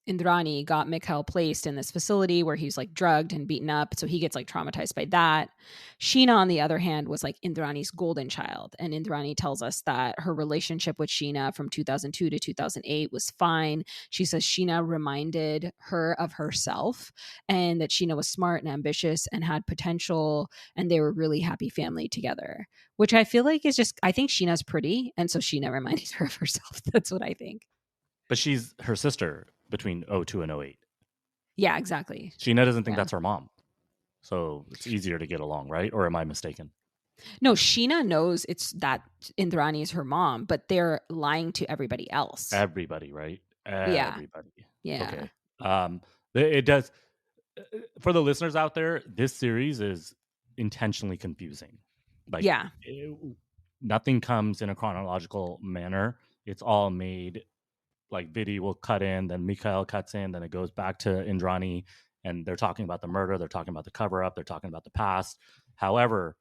Indrani got Mikhail placed in this facility where he's like drugged and beaten up. So he gets like traumatized by that. Sheena, on the other hand, was like Indrani's golden child. And Indrani tells us that her relationship with Sheena from 2002 to 2008 was fine. She says Sheena reminded her of herself and that Sheena was smart and ambitious and had potential. And they were a really happy family together, which I feel like is just, I think Sheena's pretty. And so Sheena reminded her of herself. That's what I think. But she's her sister between '02 and '08. Yeah, exactly. Sheena doesn't think Yeah. that's her mom, so it's easier to get along, right? Or am I mistaken? No, Sheena knows it's that Indrani is her mom, but they're lying to everybody else. Everybody, right? Yeah. Everybody. Yeah. Okay. Um, it does. For the listeners out there, this series is intentionally confusing. Like, Yeah. nothing comes in a chronological manner. It's all made like Vidi will cut in, then Mikhail cuts in, then it goes back to Indrani, and they're talking about the murder, they're talking about the cover up, they're talking about the past. However,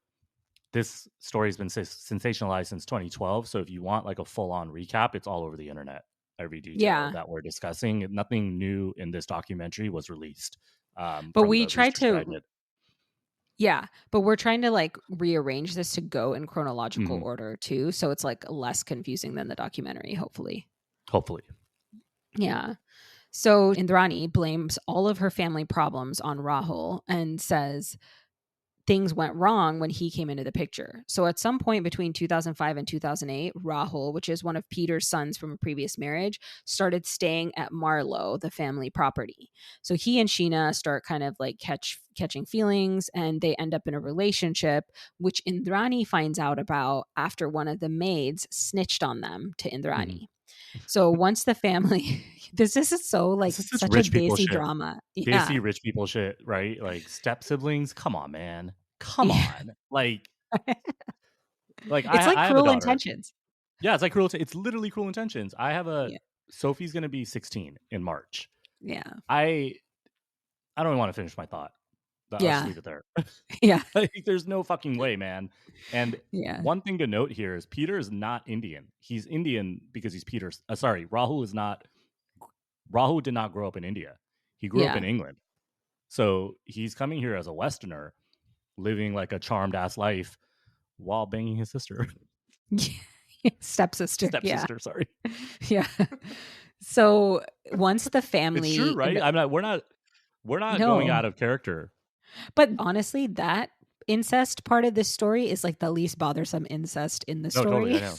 this story's been sensationalized since 2012. So if you want like a full on recap, it's all over the internet. Every detail Yeah. that we're discussing, nothing new in this documentary was released But from we the tried research that I to did. yeah, but we're trying to like rearrange this to go in chronological Hmm. order too, so it's like less confusing than the documentary, hopefully. Hopefully. Yeah. So Indrani blames all of her family problems on Rahul and says things went wrong when he came into the picture. So at some point between 2005 and 2008, Rahul, which is one of Peter's sons from a previous marriage, started staying at Marlowe, the family property. So he and Sheena start kind of like catching feelings, and they end up in a relationship, which Indrani finds out about after one of the maids snitched on them to Hmm. Indrani. So once the family, this is so like This is just such a rich people Desi shit. drama. Yeah. Desi rich people shit, right? Like step siblings. Come on, man. Come Yeah. on. Like It's like I have a Cruel daughter. Intentions. Yeah, it's like cruel. It's literally Cruel Intentions. I have a Yeah. Sophie's gonna be 16 in March. Yeah. I I don't even want to finish my thought. I'll just Yeah. leave it there. Yeah. Like, there's no fucking way, man. And Yeah. one thing to note here is Peter is not Indian. He's Indian because he's Peter's. Sorry, Rahul is not. Rahul did not grow up in India. He grew up in Yeah. England. So he's coming here as a Westerner, living like a charmed ass life while banging his sister, Stepsister. Yeah. stepsister. Sorry, Yeah. So once the it's true, family right? I'm not. We're not going no. out of character. But honestly, that incest part of this story is like the least bothersome incest in the No, totally. I story. know.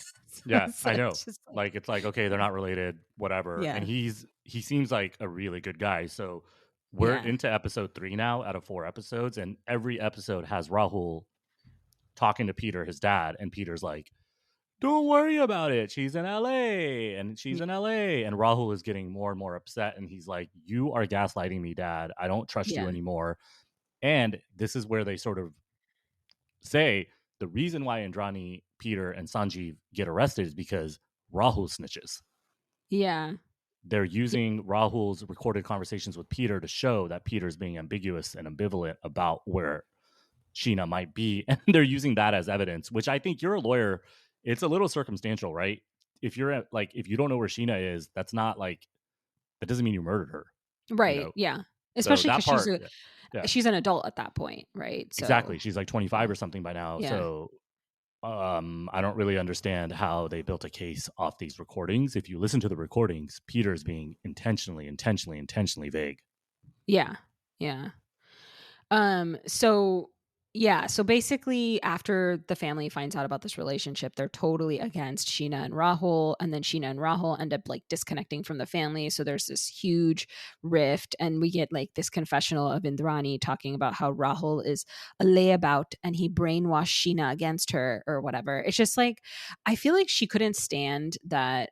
Yeah, So I know. it's just like Like it's like okay, they're not related, whatever. And yeah. he seems like a really good guy. So we're Yeah. into episode 3 now out of 4 episodes, and every episode has Rahul talking to Peter, his dad, and Peter's like, "Don't worry about it. She's in LA, and she's in LA." And Rahul is getting more and more upset, and he's like, "You are gaslighting me, Dad. I don't trust you Yeah. anymore." And this is where they sort of say the reason why Indrani, Peter, and Sanjeev get arrested is because Rahul snitches. Yeah. They're using Rahul's recorded conversations with Peter to show that Peter's being ambiguous and ambivalent about where Sheena might be. And they're using that as evidence, which I think you're a lawyer. It's a little circumstantial, right? If you're at, like, if you don't know where Sheena is, that's not like, that doesn't mean you murdered her, you Right. know? Yeah. So Especially that because part, yeah, yeah, she's an adult at that point, right? exactly. So She's like 25 or something by now. yeah. So I don't really understand how they built a case off these recordings. If you listen to the recordings, Peter's being intentionally vague. Yeah. Yeah. So yeah, so basically after the family finds out about this relationship, they're totally against Sheena and Rahul, and then Sheena and Rahul end up like disconnecting from the family. So there's this huge rift, and we get like this confessional of Indrani talking about how Rahul is a layabout and he brainwashed Sheena against her or whatever. It's just like I feel like she couldn't stand that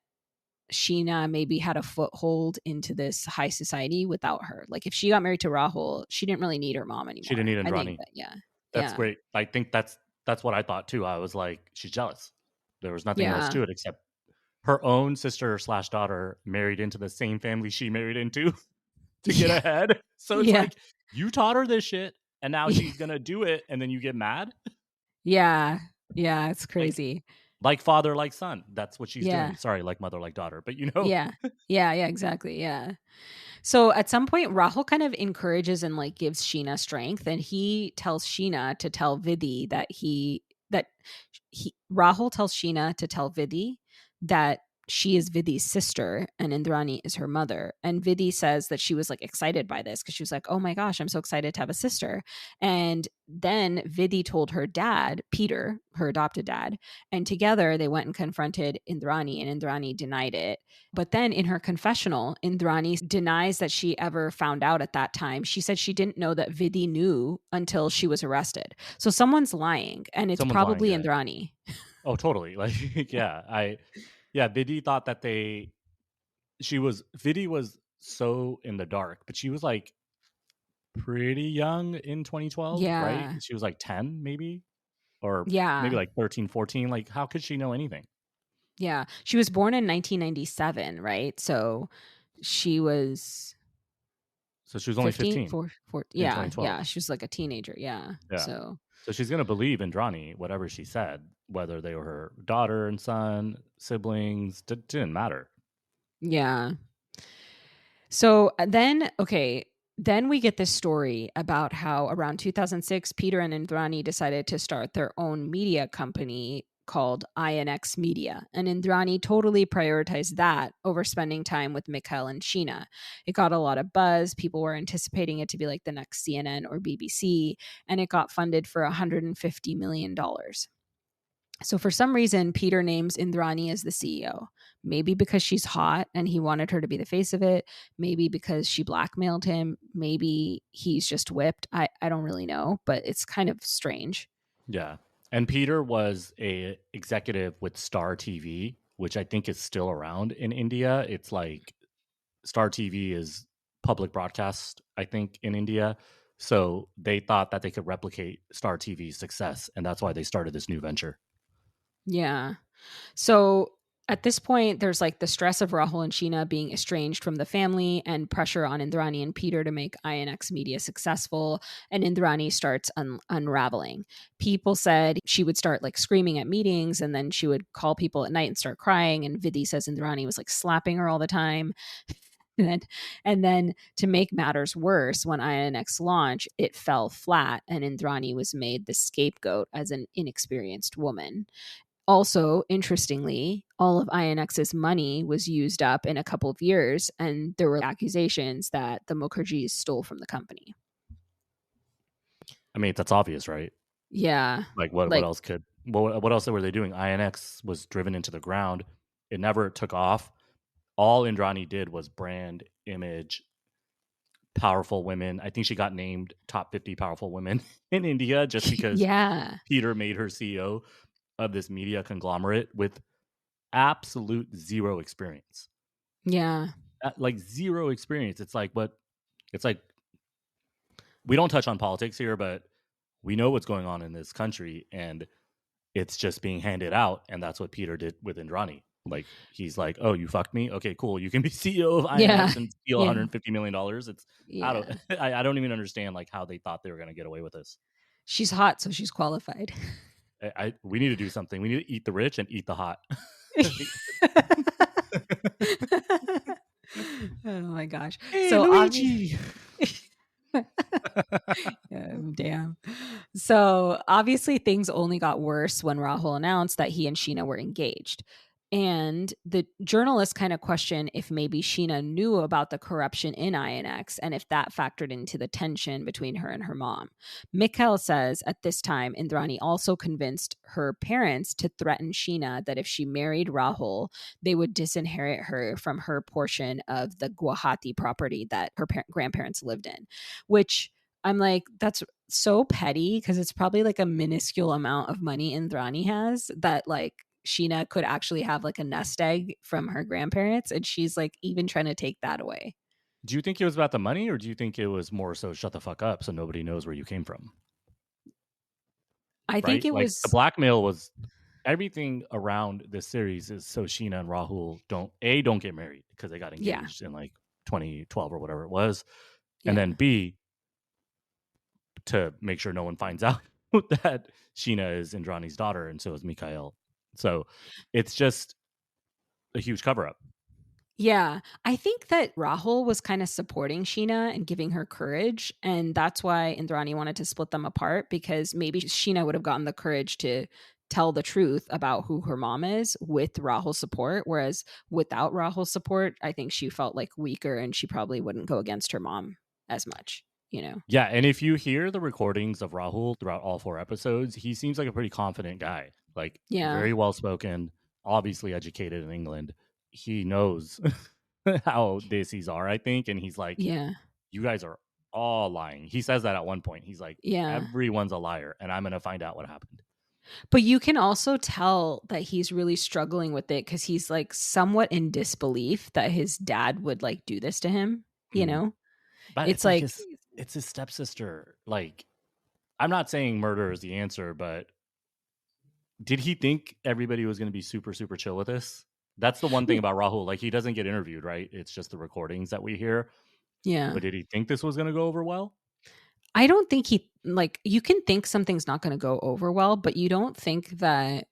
Sheena maybe had a foothold into this high society without her. Like if she got married to Rahul, she didn't really need her mom She didn't anymore. need I think Indrani. that yeah. That's Yeah. great. I think that's what I thought too. I was like, she's jealous. There was nothing else Yeah. to it except her own sister slash daughter married into the same family she married into to get Yeah. ahead. So it's Yeah. like you taught her this shit, and now Yeah. she's gonna do it, and then you get mad. Yeah. Yeah, it's Like crazy. like father, like son. That's what she's Yeah. doing. Sorry, like mother, like daughter. But you know, Yeah. Yeah, yeah, exactly. Yeah. So at some point Rahul kind of encourages and like gives Sheena strength, and he tells Sheena to tell Vidhi that Rahul tells Sheena to tell Vidhi that she is Vidhi's sister and Indrani is her mother. And Vidhi says that she was like excited by this because she was like, oh my gosh, I'm so excited to have a sister. And then Vidhi told her dad, Peter, her adopted dad, and together they went and confronted Indrani, and Indrani denied it. But then in her confessional, Indrani denies that she ever found out at that time. She said she didn't know that Vidhi knew until she was arrested. So someone's lying, and it's Someone's lying. probably Yeah. Indrani. Oh, totally. Like, yeah, Vidi thought that Vidi was so in the dark, but she was like pretty young in 2012, right? Yeah. She was like 10 maybe, or maybe Yeah. like 13, 14. Like, how could she know anything? Yeah. She was born in 1997, right? So she was So she was only 15, 15 in yeah, 2012. yeah. She was like a teenager. Yeah. Yeah. So, So she's going to believe Indrani, whatever she said, whether they were her daughter and son, siblings, didn't matter. yeah. So then we get this story about how around 2006, Peter and Indrani decided to start their own media company called INX Media. And Indrani totally prioritized that over spending time with Mikhail and Sheena. It got a lot of buzz. People were anticipating it to be like the next CNN or BBC, and it got funded for $150 million. So for some reason, Peter names Indrani as the CEO. Maybe because she's hot and he wanted her to be the face of it. Maybe because she blackmailed him. Maybe he's just whipped. I don't really know, but it's kind of strange. Yeah. And Peter was a executive with Star TV, which I think is still around in India. It's like Star TV is public broadcast, I think, in India. So they thought that they could replicate Star TV's success, and that's why they started this new venture. Yeah. So at this point, there's like the stress of Rahul and Sheena being estranged from the family and pressure on Indrani and Peter to make INX Media successful. And Indrani starts unraveling. People said she would start like screaming at meetings, and then she would call people at night and start crying. And Vidhi says Indrani was like slapping her all the time. And then to make matters worse, when INX launched, it fell flat, and Indrani was made the scapegoat as an inexperienced woman. Also, interestingly, all of INX's money was used up in a couple of years, and there were accusations that the Mukherjees stole from the company. I mean, that's obvious, right? Yeah. Like, what Like, else what else were they doing? INX was driven into the ground. It never took off. All Indrani did was brand, image, powerful women. I think she got named top 50 powerful women in India just because yeah. Peter made her CEO of this media conglomerate with absolute zero experience. Yeah. Like zero experience. It's like we don't touch on politics here, but we know what's going on in this country, and it's just being handed out, and that's what Peter did with Indrani. Like, he's like, oh, you fucked me? Okay, cool. You can be CEO of INX Yeah. and steal Yeah. $150 million. It's Yeah. I don't even understand like how they thought they were going to get away with this. She's hot, so she's qualified. We need to do something. We need to eat the rich and eat the hot. Oh my gosh. Hey, So Luigi. Damn. So obviously things only got worse when Rahul announced that he and Sheena were engaged. And the journalists kind of question if maybe Sheena knew about the corruption in INX and if that factored into the tension between her and her mom. Mikhail says at this time, Indrani also convinced her parents to threaten Sheena that if she married Rahul, they would disinherit her from her portion of the Guwahati property that her grandparents lived in, which I'm like, that's so petty because it's probably like a minuscule amount of money Indrani has that like Sheena could actually have like a nest egg from her grandparents, and she's like even trying to take that away. Do you think it was about the money, or do you think it was more so shut the fuck up so nobody knows where you came from? I think Right? it Like, the was, blackmail was everything around this series is so Sheena and Rahul don't get married because they got yeah, engaged in like 2012 or whatever it was. And yeah, then B, to make sure no one finds out that Sheena is Indrani's daughter and so is Mikhail. So it's just a huge cover up. yeah. I think that Rahul was kind of supporting Sheena and giving her courage, and that's why Indrani wanted to split them apart because maybe Sheena would have gotten the courage to tell the truth about who her mom is with Rahul's support. Whereas without Rahul's support, I think she felt like weaker and she probably wouldn't go against her mom as much, you know? Yeah, and if you hear the recordings of Rahul throughout all 4 episodes, he seems like a pretty confident guy. Like, Yeah. very well spoken, obviously educated in England. He knows how Desis are, I think, and he's like, Yeah. "You guys are all lying." He says that at one point. He's like, Yeah. "Everyone's a liar, and I'm gonna find out what happened." But you can also tell that he's really struggling with it because he's like somewhat in disbelief that his dad would like do this to him, you Mhm. know? But It's it's like like, his stepsister. Like, I'm not saying murder is the answer, but did he think everybody was going to be super, super chill with this? That's the one thing about Rahul. Like, he doesn't get interviewed, right? It's just the recordings that we hear. yeah. But did he think this was going to go over well? I don't think he like you can think something's not gonna go over well, but you don't think that,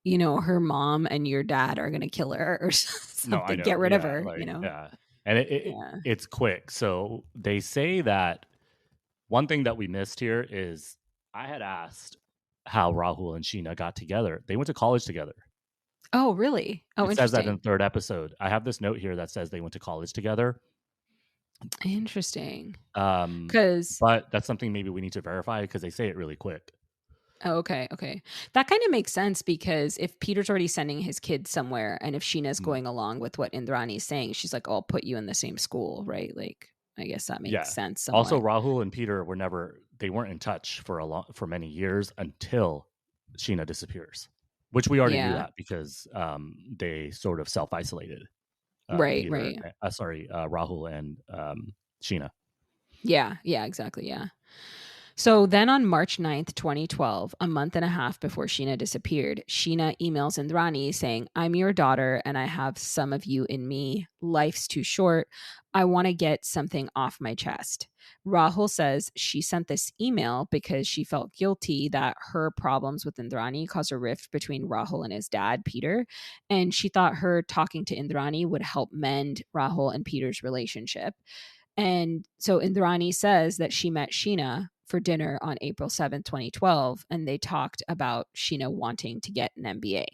her mom and your dad are gonna kill her or No, I something, get know. rid of Yeah, her, you like, know? yeah, and Yeah. it's quick. So they say that one thing that we missed here is I had asked how Rahul and Sheena got together. They went to college together. Oh, really? Oh, It says that in interesting. the 3rd episode. I have this note here that says they went to college together. Interesting. Um, 'Cause but that's something maybe we need to verify because they say it really quick. oh, okay, okay. That kinda makes sense because if Peter's already sending his kids somewhere and if Sheena's Mm, going along with what Indrani's saying, she's like, "Oh, I'll put you in the same school," right? Like, I guess that makes yeah. sense Also, somewhat. Rahul and Peter they weren't in touch for many years until Sheena disappears, which we already knew Yeah. that because they sort of self isolated. Right, right. Rahul and Sheena. Yeah, yeah, exactly, yeah. So then on March 9th, 2012, a month and a half before Sheena disappeared, Sheena emails Indrani saying, "I'm your daughter and I have some of you in me. Life's too short. I want to get something off my chest." Rahul says she sent this email because she felt guilty that her problems with Indrani caused a rift between Rahul and his dad, Peter. And she thought her talking to Indrani would help mend Rahul and Peter's relationship. And so Indrani says that she met Sheena for dinner on April 7th, 2012, and they talked about Sheena wanting to get an MBA.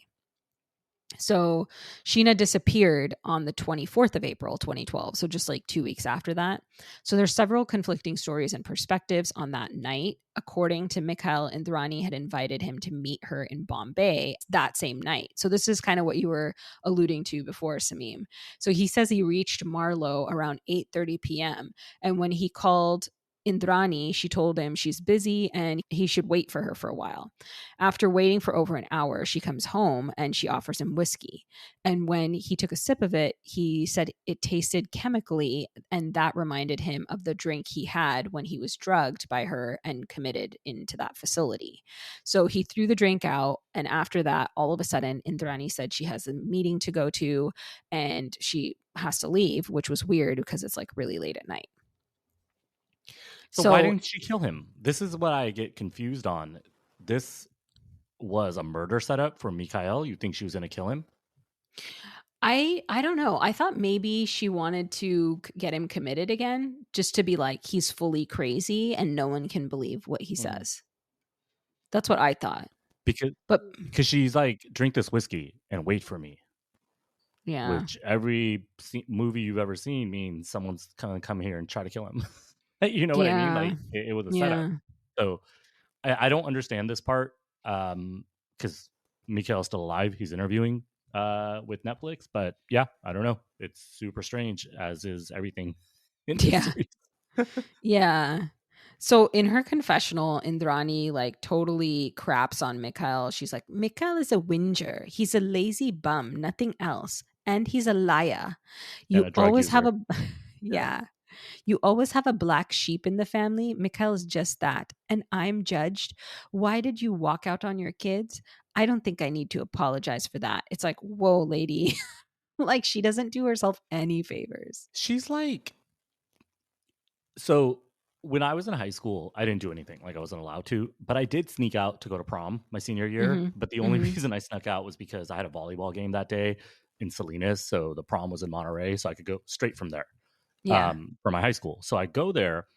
So Sheena disappeared on the 24th of April, 2012. So just like 2 weeks after that. So there's several conflicting stories and perspectives on that night. According to Mikhail, Indrani had invited him to meet her in Bombay that same night. So this is kind of what you were alluding to before, Samim. So he says he reached Marlow around 8:30 p.m. And when he called Indrani, she told him she's busy and he should wait for her for a while. After waiting for over an hour, she comes home and she offers him whiskey. And when he took a sip of it, he said it tasted chemically, and that reminded him of the drink he had when he was drugged by her and committed into that facility. So he threw the drink out. And after that, all of a sudden, Indrani said she has a meeting to go to and she has to leave, which was weird because it's like really late at night. So why So didn't she kill him? This is what I get confused on. This was a murder setup for Mikhail. You think she was going to kill him? I don't know. I thought maybe she wanted to get him committed again, just to be like he's fully crazy and no one can believe what he Mm. says. That's what I thought. Because But because she's like, drink this whiskey and wait for me, yeah. which every movie you've ever seen means someone's gonna come here and try to kill him. You know what I mean? Yeah. Like it was a setup. Yeah. So I don't understand this part because Mikhail's still alive. He's interviewing with Netflix, but yeah, I don't know. It's super strange, as is everything in this Yeah. series. Yeah. So in her confessional, Indrani like totally craps on Mikhail. She's like, Mikhail is a whinger. He's a lazy bum, nothing else. And he's a liar. And You a drug always have user. a Yeah. yeah. You always have a black sheep in the family. Mikhail is just that. And I'm judged. Why did you walk out on your kids? I don't think I need to apologize for that. It's like, whoa, lady. Like she doesn't do herself any favors. She's like, so when I was in high school, I didn't do anything. Like I wasn't allowed to, but I did sneak out to go to prom my senior year. Hmm. But the only Hmm. reason I snuck out was because I had a volleyball game that day in Salinas. So the prom was in Monterey. So I could go straight from there Yeah. from my high school. So I go there.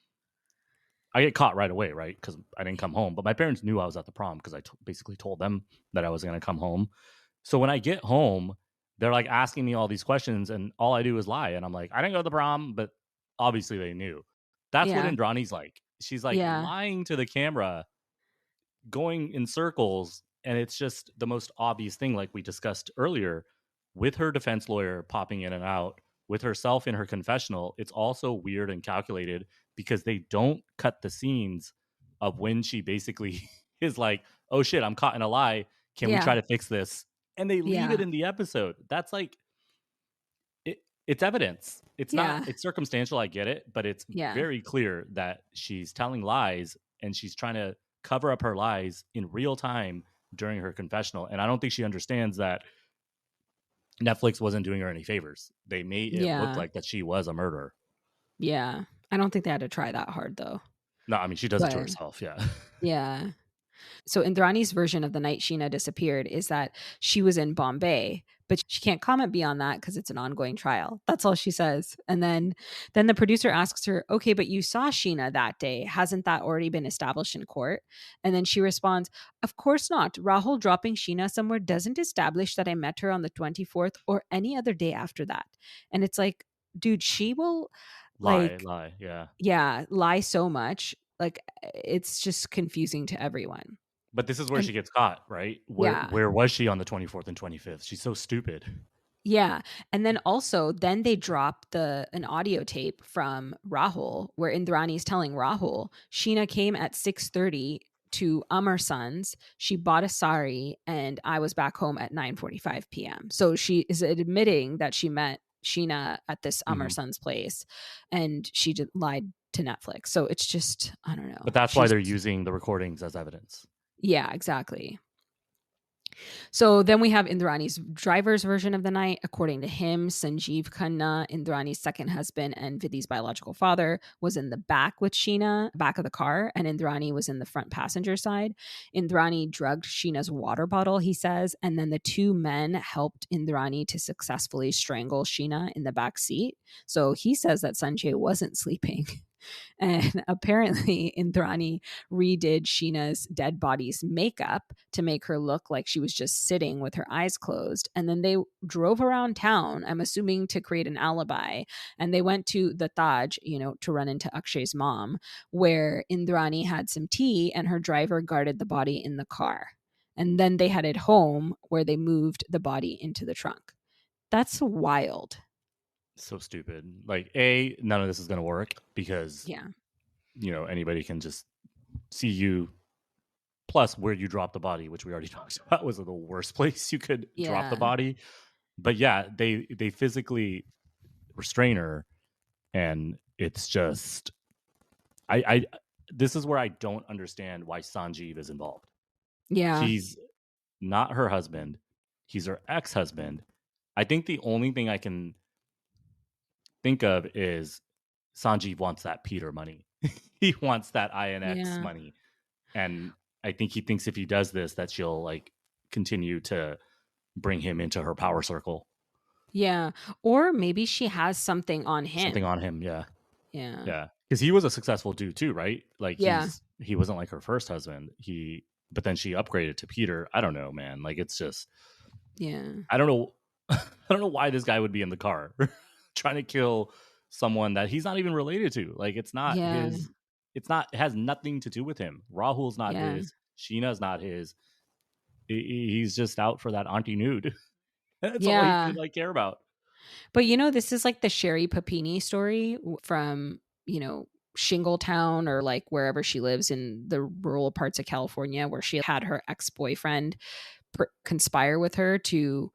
I get caught right away, right? Because I didn't come home. But my parents knew I was at the prom because basically told them that I was going to come home. So when I get home, they're like asking me all these questions, and all I do is lie. And I'm like, I didn't go to the prom, but obviously they knew. That's what Yeah. Indrani's like. She's like Yeah. lying to the camera, going in circles, and it's just the most obvious thing, like we discussed earlier, with her defense lawyer popping in and out, with herself in her confessional. It's also weird and calculated because they don't cut the scenes of when she basically is like, oh shit, I'm caught in a lie, can we try Yeah. to fix this, and they leave it Yeah. in the episode. That's like it's evidence. It's not, Yeah. it's circumstantial, I get it, but it's Yeah. very clear that she's telling lies and she's trying to cover up her lies in real time during her confessional. And I don't think she understands that Netflix wasn't doing her any favors. They made it look Yeah. like that she was a murderer. Yeah. I don't think they had to try that hard though. No, I mean, she does it to But herself. Yeah. yeah. So Indrani's version of the night Sheena disappeared is that she was in Bombay, but she can't comment beyond that because it's an ongoing trial. That's all she says. And then the producer asks her, "Okay, but you saw Sheena that day. Hasn't that already been established in court?" And then she responds, "Of course not. Rahul dropping Sheena somewhere doesn't establish that I met her on the 24th or any other day after that." And it's like, dude, she will like Lie. Yeah. yeah, lie so much. Like it's just confusing to everyone. But this is where And she gets caught, right? yeah. Where was she on the 24th and 25th? She's so stupid. Yeah. And then also then they drop an audio tape from Rahul where Indrani's telling Rahul, Sheena came at 6:30 to Sons. She bought a sari and I was back home at 9:45 p.m. So she is admitting that she met Sheena at this Mhm. Sons place and she just lied to Netflix. So it's just I don't know. But that's why She's they're using the recordings as evidence. yeah, exactly. So then we have Indrani's driver's version of the night. According to him, Sanjeev Khanna, Indrani's second husband and Vidhi's biological father, was in the back with Sheena, back of the car, and Indrani was in the front passenger side. Indrani drugged Sheena's water bottle, he says, and then the two men helped Indrani to successfully strangle Sheena in the back seat. So he says that Sanjay wasn't sleeping. And apparently, Indrani redid Sheena's dead body's makeup to make her look like she was just sitting with her eyes closed. And then they drove around town, I'm assuming to create an alibi. And they went to the Taj, to run into Akshay's mom, where Indrani had some tea and her driver guarded the body in the car. And then they headed home where they moved the body into the trunk. That's wild. So stupid. Like, none of this is going to work because, Yeah. anybody can just see you. Plus, where you drop the body, which we already talked about, was the worst place you could drop the Yeah. body. But yeah, they physically restrain her, and it's just, I this is where I don't understand why Sanjeev is involved. Yeah. He's not her husband. He's her ex-husband. I think the only thing I can think of is Sanjeev wants that Peter money. He wants that INX Yeah. money. And I think he thinks if he does this, that she'll like continue to bring him into her power circle. Yeah. Or maybe she has something on Something him. on him. Yeah. Yeah. Yeah. Because he was a successful dude too, right? Like Yeah. he wasn't like her first husband. But then she upgraded to Peter. I don't know, man. Like it's just, Yeah. I don't know. I don't know why this guy would be in the car trying to kill someone that he's not even related to. Like it's not Yeah. his. It's not. It has nothing to do with him. Rahul's not Yeah. his. Sheena's not his. He's just out for that auntie nude. That's all he Yeah. could like care about. But this is like the Sherry Papini story from, Shingletown or like wherever she lives in the rural parts of California where she had her ex-boyfriend conspire with her to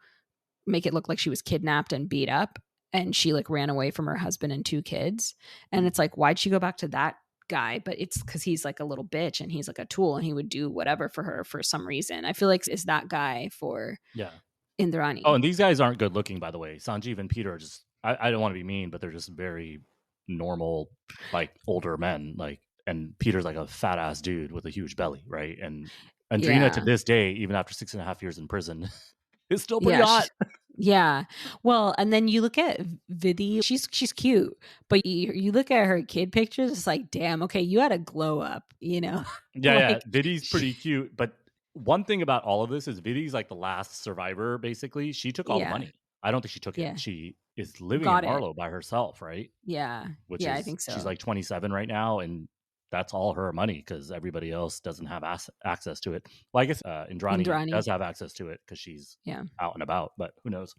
make it look like she was kidnapped and beat up and she like ran away from her husband and two kids. And it's like, why'd she go back to that guy? But it's because he's like a little bitch and he's like a tool and he would do whatever for her for some reason. I feel like it's that guy for Yeah. Oh, Indrani. and these guys aren't good looking, by the way. Sanjeev and Peter are just. I don't want to be mean, but they're just very normal, like older men. Like, and Peter's like a fat ass dude with a huge belly, right? And Andrina to Yeah. this day, even after 6.5 years in prison, is still pretty Yeah. hot. Yeah. Well, and then you look at Vidhi, she's cute, but you look at her kid pictures, it's like, damn, okay, you had a glow up, you know? Yeah, yeah. Like Vidi's pretty cute, but one thing about all of this is Vidi's like the last survivor, basically. She took all the yeah, money. I don't think she took it. yeah. She is living in Got it. Marlow by herself, right? Yeah. Which Yeah, I is think she's so. like 27 right now, and that's all her money because everybody else doesn't have access to it. Well, I guess Indrani Indrani. does have access to it because she's Yeah. out and about, but who knows?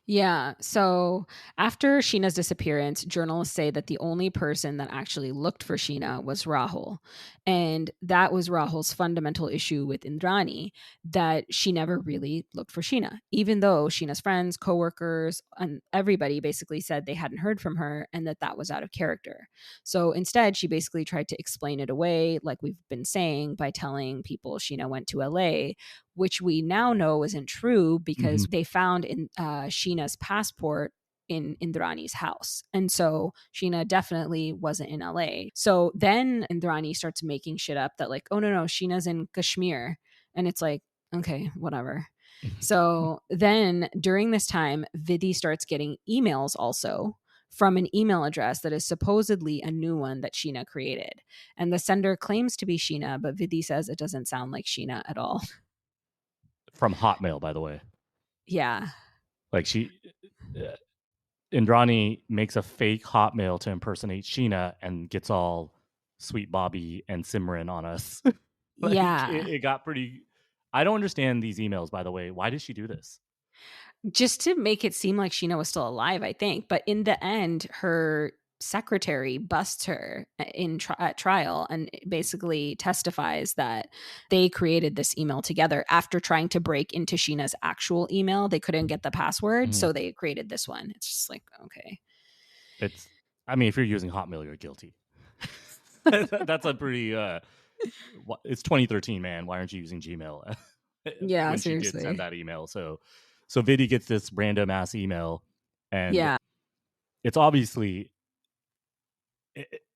Yeah. So after Sheena's disappearance, journalists say that the only person that actually looked for Sheena was Rahul. And that was Rahul's fundamental issue with Indrani, that she never really looked for Sheena, even though Sheena's friends, coworkers, and everybody basically said they hadn't heard from her and that that was out of character. So instead, she basically tried to explain it away, like we've been saying, by telling people Sheena went to LA, which we now know isn't true Mm-hmm. because they found in Sheena's passport in Indrani's house. And so Sheena definitely wasn't in LA. So then Indrani starts making shit up that, like, oh, no, Sheena's in Kashmir. And it's like, okay, whatever. So then during this time, Vidhi starts getting emails also from an email address that is supposedly a new one that Sheena created. And the sender claims to be Sheena, but Vidhi says it doesn't sound like Sheena at all. From Hotmail, by the way. Yeah. Like uh, Indrani makes a fake Hotmail to impersonate Sheena and gets all sweet Bobby and Simran on us. Like Yeah. it got pretty. I don't understand these emails, by the way. Why did she do this? Just to make it seem like Sheena was still alive, I think. But in the end, her secretary busts her at trial and basically testifies that they created this email together after trying to break into Sheena's actual email. They couldn't get the password, Mhm. so they created this one. It's just like, okay. It's. I mean, if you're using Hotmail, you're guilty. That's a pretty. It's 2013, man. Why aren't you using Gmail? Yeah, When she did send seriously. that email, so Vidi gets this random ass email, and Yeah. it's obviously.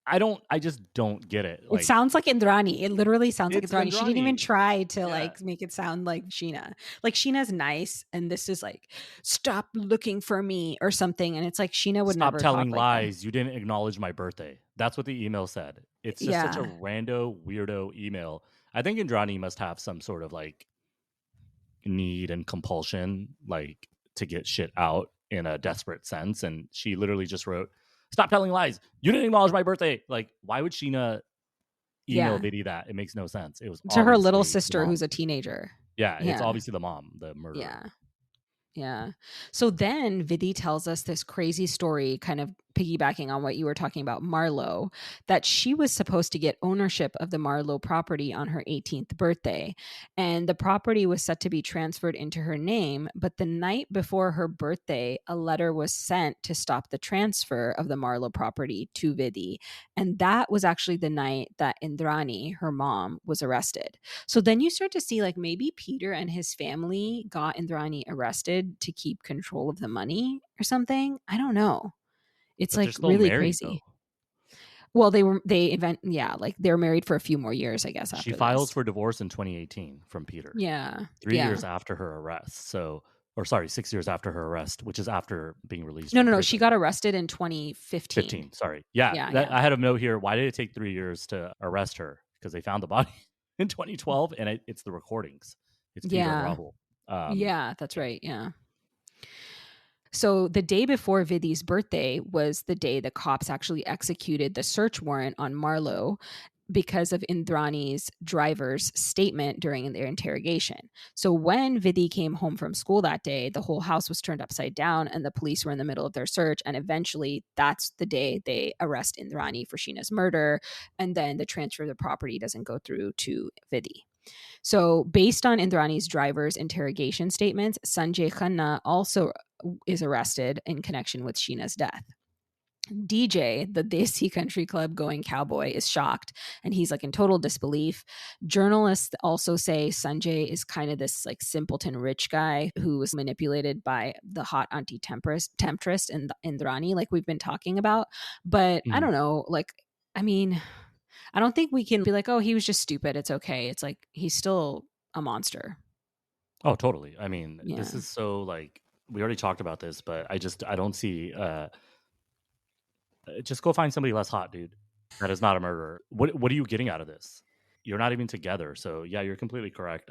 I just don't get it. It Like sounds like Indrani. It literally sounds like it's Indrani. She didn't even Indrani. try to Yeah. like make it sound like Sheena. Like Sheena's nice, and this is like, stop looking for me or something. And it's like Sheena would Stop never talk telling like that. lies. You didn't acknowledge my birthday. That's what the email said. It's just such a Yeah. rando, weirdo email. I think Indrani must have some sort of like need and compulsion, like to get shit out in a desperate sense. And she literally just wrote, "Stop telling lies. You didn't acknowledge my birthday." Like, why would Sheena email Yeah. Viddy that? It makes no sense. It was To her little obviously the sister who's mom. a teenager. Yeah, it's Yeah. obviously the mom, the murderer. Yeah. Yeah. So then Vidhi tells us this crazy story, kind of piggybacking on what you were talking about, Marlowe, that she was supposed to get ownership of the Marlowe property on her 18th birthday. And the property was set to be transferred into her name. But the night before her birthday, a letter was sent to stop the transfer of the Marlowe property to Vidhi. And that was actually the night that Indrani, her mom, was arrested. So then you start to see like maybe Peter and his family got Indrani arrested to keep control of the money or something. I don't know. It's But they're like still really married though. crazy. Well, they event yeah, like they were married for a few more years, I guess, She after files this. for divorce in 2018 from Peter. Yeah. 3 years Yeah. after her arrest. So, or sorry, 6 years after her arrest, which is after being released No, from no, no. She prison. got arrested in 2015. 15. Sorry. Yeah, Yeah, yeah. I had a note here. Why did it take 3 years to arrest her? Because they found the body in 2012, and it's the recordings. It's Peter and Yeah. Rahul. Yeah, that's Yeah. right. Yeah. So the day before Vidhi's birthday was the day the cops actually executed the search warrant on Marlowe because of Indrani's driver's statement during their interrogation. So when Vidhi came home from school that day, the whole house was turned upside down and the police were in the middle of their search. And eventually that's the day they arrest Indrani for Sheena's murder. And then the transfer of the property doesn't go through to Vidhi. So, based on Indrani's driver's interrogation statements, Sanjay Khanna also is arrested in connection with Sheena's death. DJ, the Desi Country Club going cowboy, is shocked and he's like in total disbelief. Journalists also say Sanjay is kind of this like simpleton rich guy who was manipulated by the hot auntie temptress and Indrani, like we've been talking about. But I Mhm. don't know, like, I mean, I don't think we can be like, oh, he was just stupid. It's okay. It's like he's still a monster. Oh, totally. I mean, this Yeah. is so like we already talked about this, but I don't see. Just go find somebody less hot, dude. That is not a murderer. What are you getting out of this? You're not even together. So yeah, you're completely correct.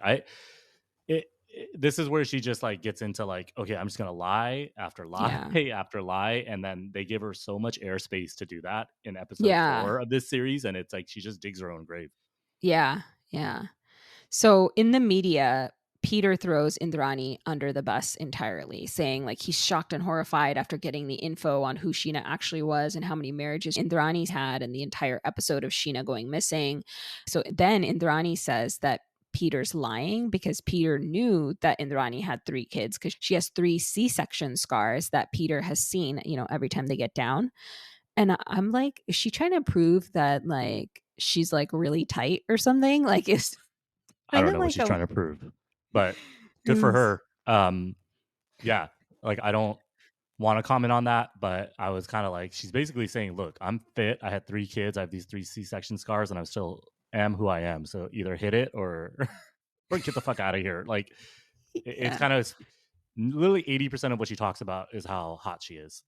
This is where she just like gets into like, okay, I'm just gonna lie after lie Yeah. after lie, and then they give her so much airspace to do that in episode Yeah. 4 of this series, and it's like she just digs her own grave. Yeah. Yeah. So in the media, Peter throws Indrani under the bus entirely, saying like he's shocked and horrified after getting the info on who Sheena actually was and how many marriages Indrani's had and the entire episode of Sheena going missing. So then Indrani says that Peter's lying because Peter knew that Indrani had 3 kids because she has 3 C-section scars that Peter has seen, every time they get down. And I'm like, is she trying to prove that like she's like really tight or something? Like is I kind don't of know what like she's a trying to prove, but good for is her. Yeah, like I don't want to comment on that, but I was kind of like, she's basically saying, look, I'm fit. I had 3 kids. I have these 3 C-section scars, and I still am who I am. So either hit it or or get the fuck out of here. Like it's yeah. kind of literally 80% of what she talks about is how hot she is.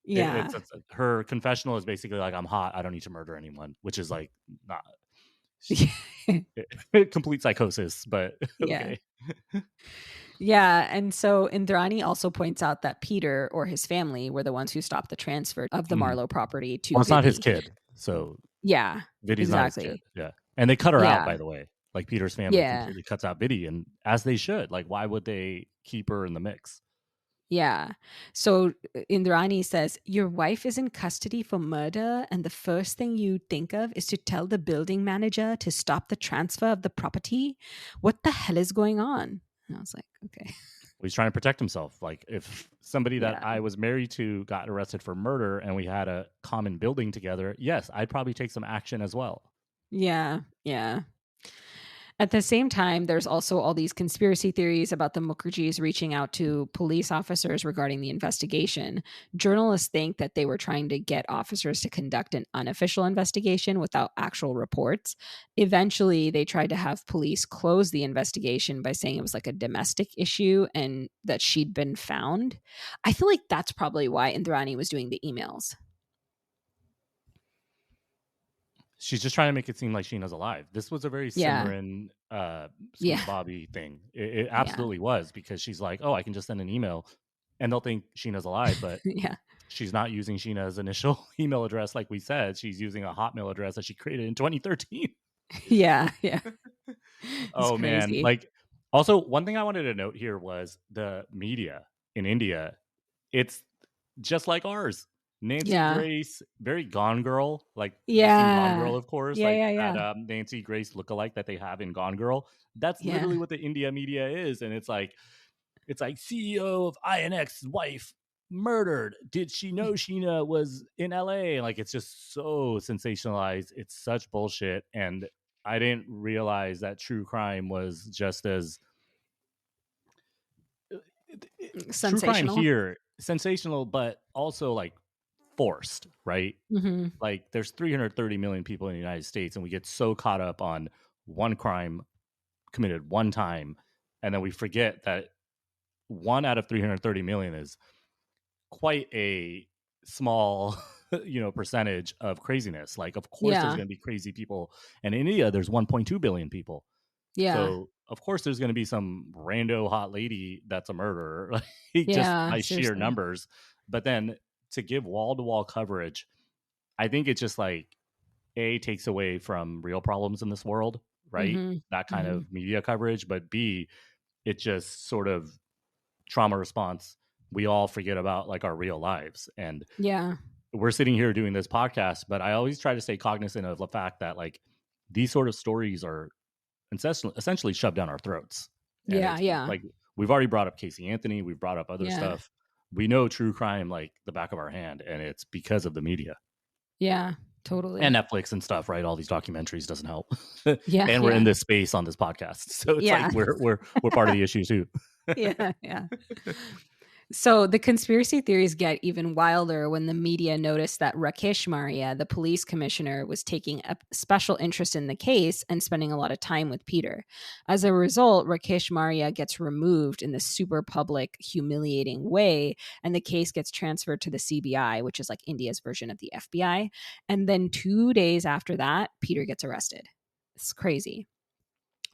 Yeah. It's her confessional is basically like, I'm hot. I don't need to murder anyone, which is like not complete psychosis, but Yeah. okay. Yeah. And so Indrani also points out that Peter or his family were the ones who stopped the transfer of the Mm. Marlowe property to Well, it's not his Vivi. kid, so Yeah, Vidi's not his kid. exactly. Yeah, and they cut her out, Yeah. by the way. Like Peter's family Yeah. completely cuts out Vidi, and as they should. Like, why would they keep her in the mix? Yeah. So Indrani says, your wife is in custody for murder, and the first thing you think of is to tell the building manager to stop the transfer of the property. What the hell is going on? And I was like, okay. He's trying to protect himself. Like, if somebody that Yeah. I was married to got arrested for murder and we had a common building together, yes, I'd probably take some action as well. Yeah. Yeah. At the same time, there's also all these conspiracy theories about the Mukherjees reaching out to police officers regarding the investigation. Journalists think that they were trying to get officers to conduct an unofficial investigation without actual reports. Eventually, they tried to have police close the investigation by saying it was like a domestic issue and that she'd been found. I feel like that's probably why Indrani was doing the emails. She's just trying to make it seem like Sheena's alive. This was a very Yeah. Simran, Yeah. Sweet Bobby thing. It Yeah. absolutely was, because she's like, oh, I can just send an email and they'll think Sheena's alive, but Yeah. she's not using Sheena's initial email address like we said. She's using a Hotmail address that she created in 2013. Yeah. Yeah. It's Oh man. crazy. Like, also, one thing I wanted to note here was the media in India. It's just like ours. Nancy Yeah. Grace, very Gone Girl. Like, you've seen Gone Yeah. Girl, of course, Yeah, like yeah, that yeah. Nancy Grace lookalike that they have in Gone Girl. That's Yeah. literally what the India media is. And it's like CEO of INX's wife murdered. Did she know Sheena was in LA? Like, it's just so sensationalized. It's such bullshit. And I didn't realize that true crime was just as true crime Sensational. here, sensational, but also like forced, right? Mhm. Like, there's 330 million people in the United States, and we get so caught up on one crime committed one time, and then we forget that 1 out of 330 million is quite a small percentage of craziness. Like, of course there's Yeah. going to be crazy people, and in India there's 1.2 billion people. Yeah. So of course there's going to be some rando hot lady that's a murderer, like, just Yeah, by sheer seriously. numbers. But then to give wall-to-wall coverage, I think it just like takes away from real problems in this world, right? Mhm. That kind Mhm. of media coverage. But B, it just sort of trauma response. We all forget about like our real lives, and Yeah. we're sitting here doing this podcast. But I always try to stay cognizant of the fact that like these sort of stories are essentially shoved down our throats. And Yeah, it's yeah. like, we've already brought up Casey Anthony, we've brought up other Yeah. stuff. We know true crime like the back of our hand, and it's because of the media Yeah, and totally. Netflix and stuff, right? All these documentaries doesn't help. Yeah, And we're in yeah. this space on this podcast, so it's like Yeah. we're part of the issue too. Yeah, yeah. So the conspiracy theories get even wilder when the media noticed that Rakesh Maria, the police commissioner, was taking a special interest in the case and spending a lot of time with Peter. As a result, Rakesh Maria gets removed in this super public, humiliating way, and the case gets transferred to the CBI, which is like India's version of the FBI. And then 2 days after that, Peter gets arrested. It's crazy.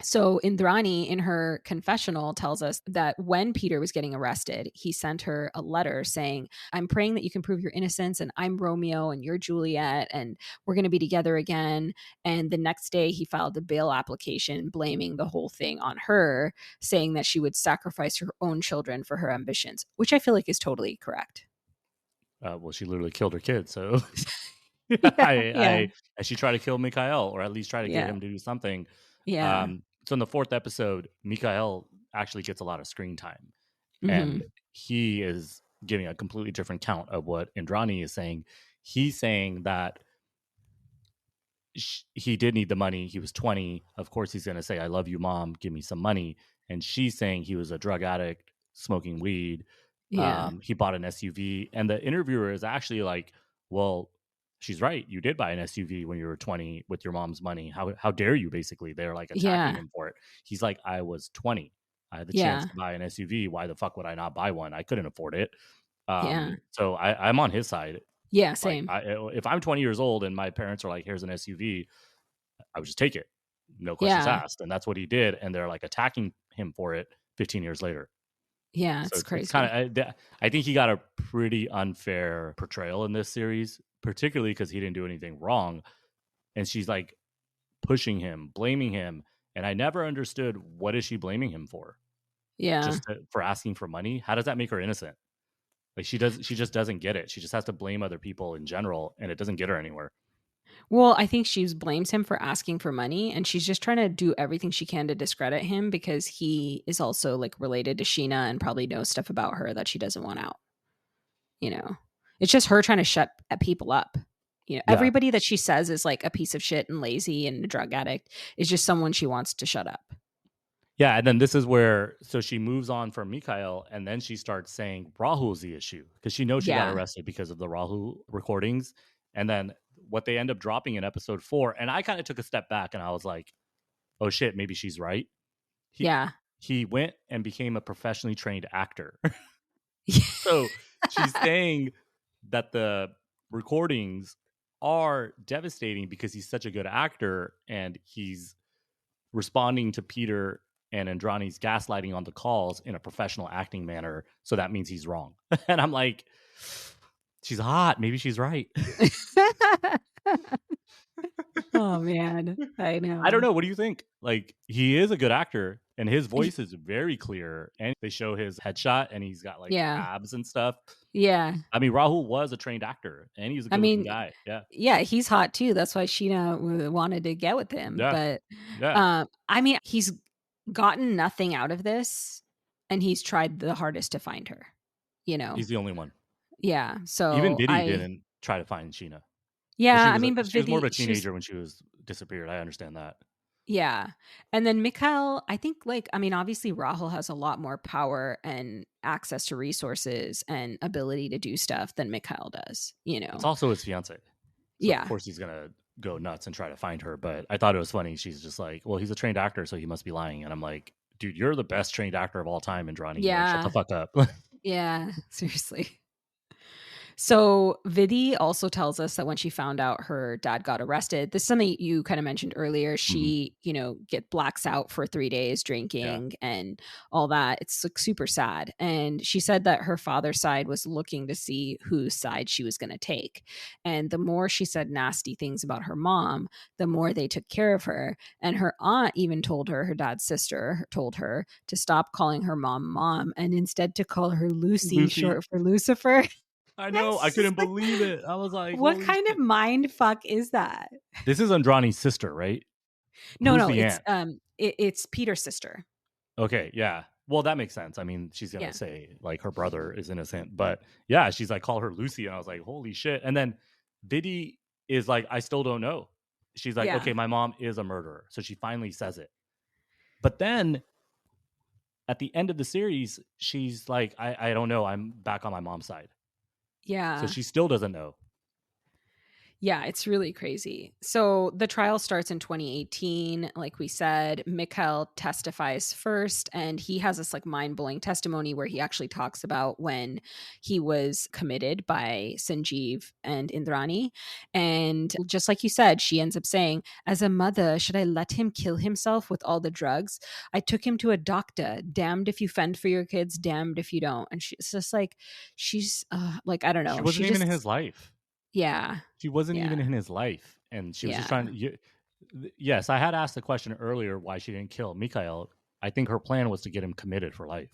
So Indrani in her confessional tells us that when Peter was getting arrested, he sent her a letter saying, "I'm praying that you can prove your innocence, and I'm Romeo and you're Juliet, and we're going to be together again." And the next day he filed a bail application blaming the whole thing on her, saying that she would sacrifice her own children for her ambitions, which I feel like is totally correct. Well, she literally killed her kid, so Yeah, yeah, she tried to kill Mikhail, or at least try to get yeah, him to do something. yeah. So in the fourth episode, Mikhail actually gets a lot of screen time, and Hmm. he is giving a completely different count of what Indrani is saying. He's saying that he did need the money. He was 20. Of course, he's going to say, "I love you, mom. Give me some money." And she's saying he was a drug addict, smoking weed. Yeah, He bought an SUV. And the interviewer is actually like, "Well, she's right. You did buy an SUV when you were 20 with your mom's money. How dare you?" Basically, they're like attacking yeah, him for it. He's like, "I was 20. I had the chance yeah, to buy an SUV. Why the fuck would I not buy one? I couldn't afford it." yeah, So I'm on his side. yeah. Like, Same. if I'm 20 years old and my parents are like, "Here's an SUV," I would just take it, no questions Yeah, asked. And that's what he did. And they're like attacking him for it 15 years later. yeah. So It's it's kind crazy. of, I think he got a pretty unfair portrayal in this series, particularly because he didn't do anything wrong. And she's like pushing him, blaming him. And I never understood, what is she blaming him for? Yeah. For asking for money? How does that make her innocent? Like, she just doesn't get it. She just has to blame other people in general, and it doesn't get her anywhere. Well, I think she blames him for asking for money, and she's just trying to do everything she can to discredit him because he is also like related to Sheena and probably knows stuff about her that she doesn't want out. You know, it's just her trying to shut people up. You know, Yeah. everybody that she says is like a piece of shit and lazy and a drug addict is just someone she wants to shut up. Yeah, and then this is where, so she moves on from Mikhail, and then she starts saying Rahul's the issue, because she knows she got Yeah. arrested because of the Rahul recordings. And then what they end up dropping in episode 4, and I kind of took a step back and I was like, "Oh shit, maybe she's right." He Yeah. he went and became a professionally trained actor. So she's saying that the recordings are devastating because he's such a good actor, and he's responding to Peter and Andrani's gaslighting on the calls in a professional acting manner. So that means he's wrong. And I'm like, she's hot. Maybe she's right. Oh man, I I don't know. know. What do you think? Like, he is a good actor and his voice is very clear. And they show his headshot and he's got like Yeah. abs and stuff. Yeah. I mean, Rahul was a trained actor and he's a I good looking mean, guy. Yeah. yeah, he's hot too. That's why Sheena wanted to get with him. Yeah. But Yeah. I mean, he's gotten nothing out of this, and he's tried the hardest to find her. You know, He's the only one. yeah. Even So Biddy didn't try to find Sheena. But yeah. I mean, but she was more of Vivi, a she was, teenager when she was disappeared. I understand that. yeah. And then Mikhail, I think, like, I mean, obviously Rahul has a lot more power and access to resources and ability to do stuff than Mikhail does. You It's know, also his fiance. So of yeah, course he's gonna go nuts and try to find her. But I thought it was funny. She's just like, "Well, he's a trained actor, so he must be lying." And I'm like, "Dude, you're the best trained actor of all time, Indrani. Like, shut the yeah, fuck up." yeah. Seriously. So Vidhi also tells us that when she found out her dad got arrested, this is something you kind of mentioned earlier. Mhm. She, get blacks out for 3 days Yeah. drinking and all that. It's like super sad. And she said that her father's side was looking to see whose side she was going to take. And the more she said nasty things about her mom, the more they took care of her. And her aunt even told her, her dad's sister told her to stop calling her mom and instead to call her Lucy, Lucy. short for Lucifer. I know. I That's couldn't just like, believe it. I was like, what "Holy kind of shit!" mind fuck is that? This is Andrani's sister, right? No, Who's no, the it's aunt? it's Peter's sister. Okay, yeah. Well, that makes sense. I mean, she's gonna Yeah. say like her brother is innocent, but yeah, she's like, call her Lucy, and I was like, holy shit. And then Biddy is like, I still don't know. She's like, Yeah. okay, my mom is a murderer, so she finally says it. But then at the end of the series, she's like, I don't know. I'm back on my mom's side. So Yeah. she still doesn't know. Yeah, it's really crazy. So the trial starts in 2018. Like we said, Mikhail testifies first, and he has this like mind blowing testimony where he actually talks about when he was committed by Sanjeev and Indrani. And just like you said, she ends up saying, as a mother, should I let him kill himself with all the drugs? I took him to a doctor. Damned if you fend for your kids, damned if you don't. And she's just like, she's like, I don't She know. She wasn't even in just, his life. yeah. She wasn't Yeah. even in his life. And she was just trying Yeah. to. Yes, I had asked the question earlier why she didn't kill Mikhail. I think her plan was to get him committed for life.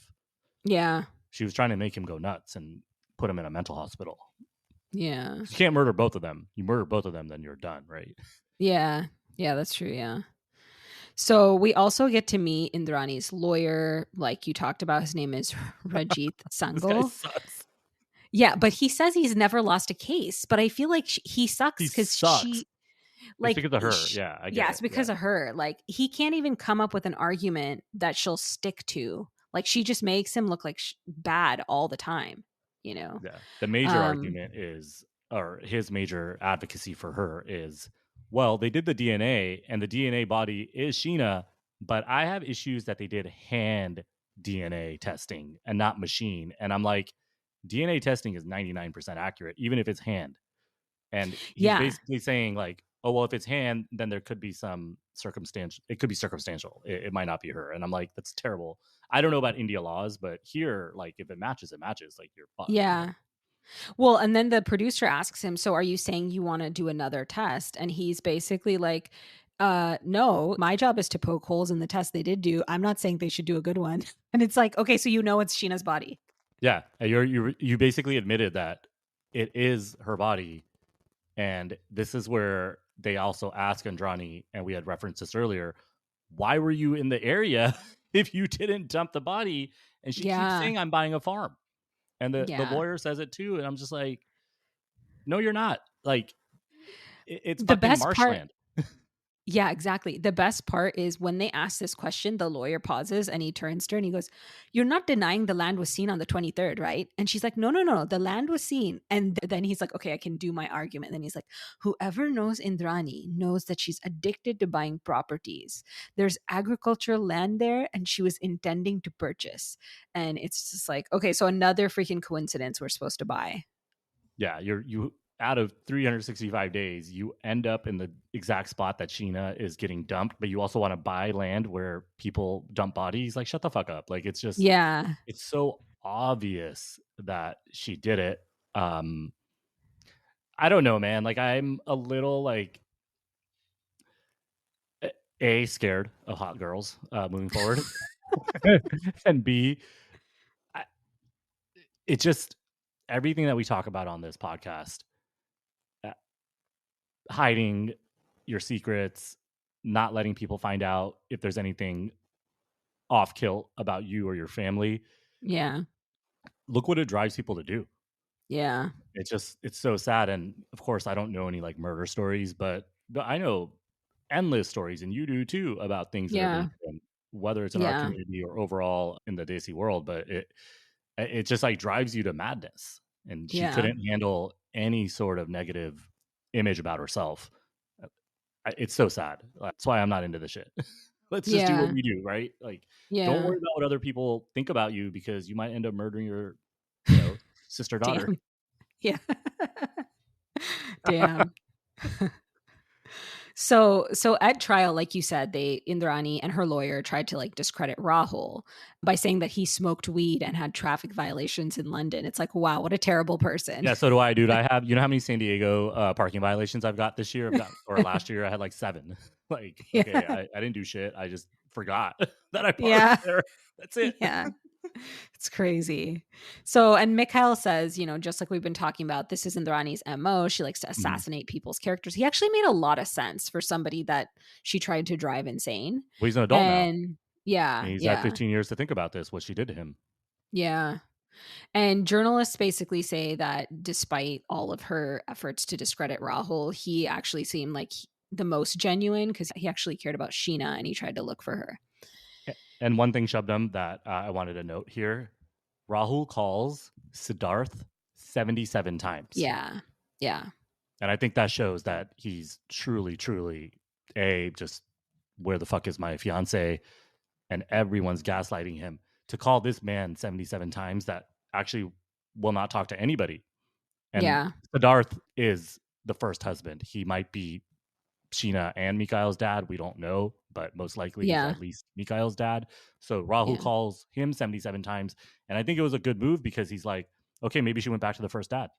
Yeah. She was trying to make him go nuts and put him in a mental hospital. Yeah. You can't murder both of them. You murder both of them, then you're done, right? Yeah. Yeah, that's true. Yeah. So we also get to meet Indrani's lawyer. Like you talked about, his name is Rajit This guy Sangal. sucks. Yeah, but he says he's never lost a case. But I feel like he He sucks because sucks. It's like, because of her. Yeah, I get yeah, it. it's because Yeah. of her. Like, he can't even come up with an argument that she'll stick to. Like, she just makes him look like bad all the time, you know? Yeah. The major Um, argument is, or his major advocacy for her is, well, they did the DNA and the DNA body is Sheena, but I have issues that they did hand DNA testing and not machine. And I'm like, DNA testing is 99% accurate, even if it's hand. And he's yeah. basically saying, like, oh, well, if it's hand, then there could be some circumstantial, it could be circumstantial. It might not be her. And I'm like, that's terrible. I don't know about India laws, but here, like, if it matches, it matches. Like, you're fucked, you know? Yeah. Well, and then the producer asks him, "So are you saying you wanna do another test?" And he's basically like, no, my job is to poke holes in the test they did do. I'm not saying they should do a good one." And it's like, "Okay, so you know it's Sheena's body." Yeah, you basically admitted that it is her body, and this is where they also ask Andrani, and we had referenced this earlier. Why were you in the area if you didn't dump the body? And she keeps Yeah. saying, "I'm buying a farm," and the Yeah. lawyer says it too, and I'm just like, "No, you're not. Like, it's The fucking best part marshland." Yeah, exactly. The best part is when they ask this question, the lawyer pauses and he turns to her and he goes, "You're not denying the land was seen on the 23rd, right?" And she's like, "No, no, no, the land was seen." And then he's like, "Okay, I can do my argument." And then he's like, "Whoever knows Indrani knows that she's addicted to buying properties. There's agricultural land there and she was intending to purchase." And it's just like, okay, so another freaking coincidence we're supposed to buy. Yeah, you out of 365 days, you end up in the exact spot that Sheena is getting dumped, but you also want to buy land where people dump bodies. Like, shut the fuck up. Like, it's just, Yeah. it's so obvious that she did it. Um, I don't know, man. Like, I'm a little like a scared of hot girls moving forward, and b I, it just everything that we talk about on this podcast, uh, hiding your secrets, not letting people find out if there's anything off kilt about you or your family. Yeah. Look what it drives people to do. Yeah. It's so sad. And of course, I don't know any like murder stories, but I know endless stories, and you do too, about things that are being Yeah. done, whether it's in our Yeah. community or overall in the Desi world. But it just like drives you to madness. And she Yeah. couldn't handle any sort of negative image about herself. It's so sad. That's why I'm not into this shit. Let's just do what Yeah. we do, right? Like, don't Yeah. worry about what other people think about you, because you might end up murdering your, you know, sister daughter. Damn. Yeah. Damn. So at trial, like you said, they Indrani and her lawyer tried to like discredit Rahul by saying that he smoked weed and had traffic violations in London. It's like, wow, what a terrible person. Yeah, so do I, dude. I have, you know how many San Diego parking violations I've got this year? I've got, or last year I had like 7. Like, okay, Yeah. I didn't do shit. I just forgot that I parked Yeah. there. That's it. Yeah. It's crazy. So, and Mikhail says, just like we've been talking about, this is Indrani's MO. She likes to Mhm. assassinate people's characters. He actually made a lot of sense for somebody that she tried to drive insane. Well, he's an adult now, And and yeah, he's had yeah, 15 years to think about this, what she did to him. yeah. And journalists basically say that despite all of her efforts to discredit Rahul, he actually seemed like the most genuine because he actually cared about Sheena and he tried to look for her. And one thing, Shabnam, that I wanted to note here, Rahul calls Siddharth 77 times. Yeah. Yeah. And I think that shows that he's truly, truly just where the fuck is my fiance? And everyone's gaslighting him to call this man 77 times that actually will not talk to anybody. And Yeah. Siddharth is the first husband. He might be Sheena and Mikhail's dad. We don't know, but most likely he's Yeah. at least Mikhail's dad. So Rahul Yeah. calls him 77 times. And I think it was a good move because he's like, okay, maybe she went back to the first dad.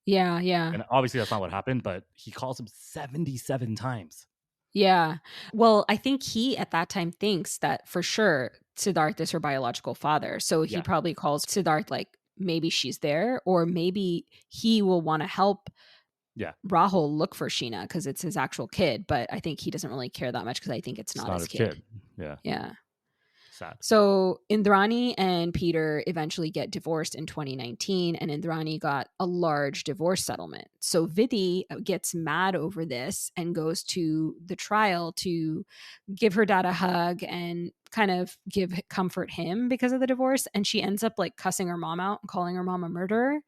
Yeah. Yeah. And obviously that's not what happened, but he calls him 77 times. Yeah. Well, I think he at that time thinks that for sure Siddharth is her biological father. So he Yeah. probably calls Siddharth like maybe she's there, or maybe he will want to help Yeah. Rahul look for Sheena because it's his actual kid. But I think he doesn't really care that much because I think it's It's not not his his kid. kid. Yeah. Yeah. Sad. So Indrani and Peter eventually get divorced in 2019, and Indrani got a large divorce settlement. So Vidhi gets mad over this and goes to the trial to give her dad a hug and kind of comfort him because of the divorce. And she ends up like cussing her mom out and calling her mom a murderer.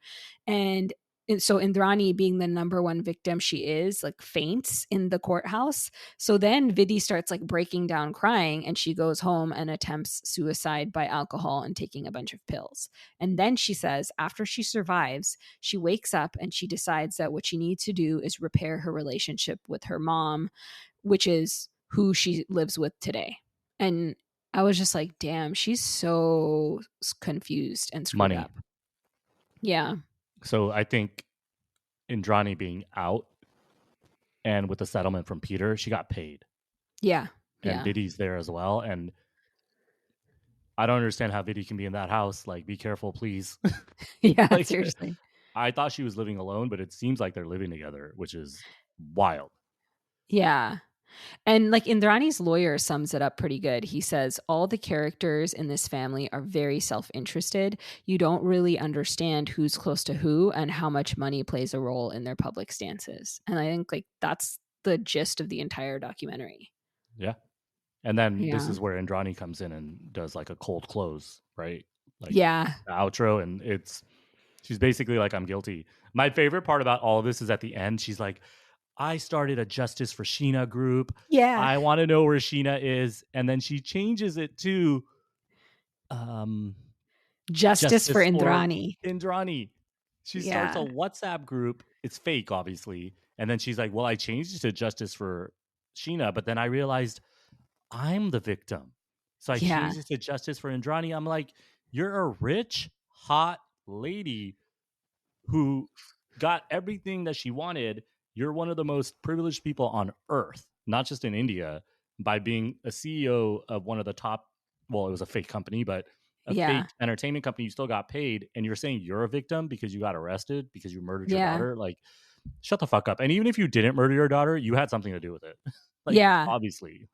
And so Indrani, being the number one victim she is, like faints in the courthouse. So then Vidhi starts like breaking down crying, and she goes home and attempts suicide by alcohol and taking a bunch of pills. And then she says after she survives, she wakes up and she decides that what she needs to do is repair her relationship with her mom, which is who she lives with today. And I was just like, damn, she's so confused and screwed Money. up. Yeah. So I think Indrani being out and with the settlement from Peter, she got paid. Yeah. And Yeah. Vidhi's there as well. And I don't understand how Vidhi can be in that house. Like, be careful, please. Yeah. Like, Seriously. I thought she was living alone, but it seems like they're living together, which is wild. Yeah. And like Indrani's lawyer sums it up pretty good. He says, all the characters in this family are very self interested. You don't really understand who's close to who and how much money plays a role in their public stances. And I think like that's the gist of the entire documentary. Yeah. And then this Yeah. is where Indrani comes in and does like a cold close, right? Like Yeah. the outro. And she's basically like, I'm guilty. My favorite part about all of this is at the end, she's like, I started a Justice for Sheena group. Yeah. I want to know where Sheena is. And then she changes it to Justice for Justice for Indrani. Indrani. She starts a Yeah. WhatsApp group. It's fake, obviously. And then she's like, well, I changed it to Justice for Sheena, but then I realized I'm the victim. So I Yeah. changed it to Justice for Indrani. I'm like, you're a rich, hot lady who got everything that she wanted. You're one of the most privileged people on earth, not just in India, by being a CEO of one of the top, well, it was a fake company, but a Yeah. fake entertainment company. You still got paid, and you're saying you're a victim because you got arrested because you murdered your Yeah. daughter. Like, shut the fuck up. And even if you didn't murder your daughter, you had something to do with it. Like, Yeah. obviously.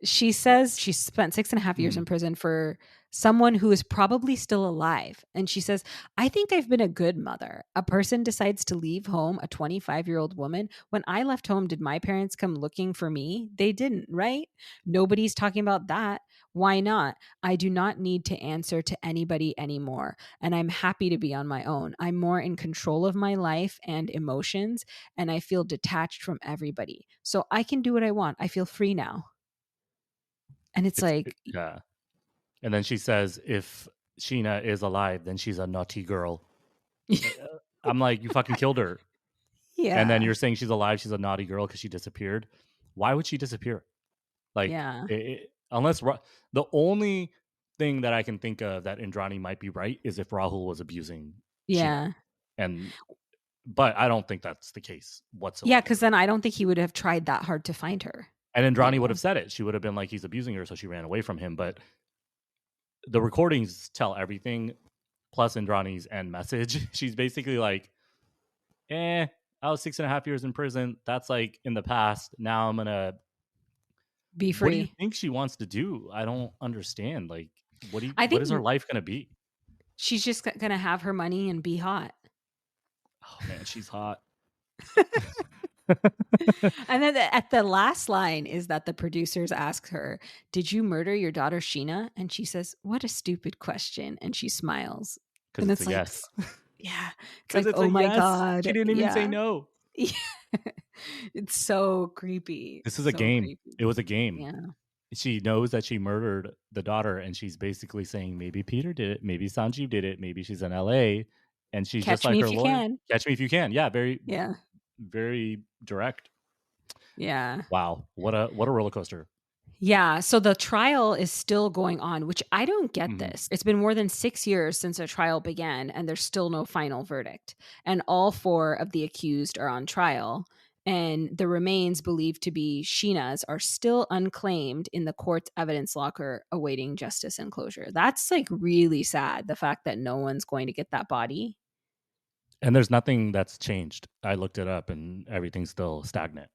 She says she spent 6.5 years in Mhm. prison for someone who is probably still alive. And she says, I think I've been a good mother. A person decides to leave home, a 25-year-old woman. When I left home, did my parents come looking for me? They didn't, right? Nobody's talking about that. Why not? I do not need to answer to anybody anymore. And I'm happy to be on my own. I'm more in control of my life and emotions, and I feel detached from everybody. So I can do what I want. I feel free now. And it's like, Yeah. And then she says, if Sheena is alive, then she's a naughty girl. I'm like, you fucking killed her. And then yeah, you're saying she's alive, she's a naughty girl because she disappeared. Why would she disappear? Like, yeah, the only thing that I can think of that Indrani might be right is if Rahul was abusing Sheena. yeah, And, but I don't think that's the case yeah. whatsoever. Because then I don't think he would have tried that hard to find her. And You Indrani would know? have said it. She would have been like, he's abusing her. So she ran away from him. But the recordings tell everything, plus Indrani's end message. She's basically like, I was 6.5 years in prison. That's like in the past. Now I'm gonna. Be What do you free. think she wants to do? I don't understand. Like, I what is her think life gonna be? she's just gonna have her money and be hot. Oh man, she's hot. And then at the last line is that the producers ask her, "Did you murder your daughter Sheena?" And she says, "What a stupid question." And she smiles. Because And it's it's a like, yes. yeah, it's Because like, it's oh a my yes. She God. didn't even say Yeah. no. It's so creepy. This is a So game. creepy. It was a game. Yeah. She knows that she murdered the daughter, and she's basically saying maybe Peter did it, maybe Sanjeev did it, maybe she's in LA, and she's just Catch like me her if you lawyer. can. Catch me if you can. Yeah, very, Yeah. very direct. Yeah. Wow, what a roller coaster. Yeah. So the trial is still going on, which I don't get Mhm. this. It's been more than 6 years since a trial began, and there's still no final verdict. And all four of the accused are on trial. And the remains believed to be Sheena's are still unclaimed in the court's evidence locker awaiting justice and closure. That's like really sad. The fact that no one's going to get that body. And there's nothing that's changed. I looked it up, and everything's still stagnant.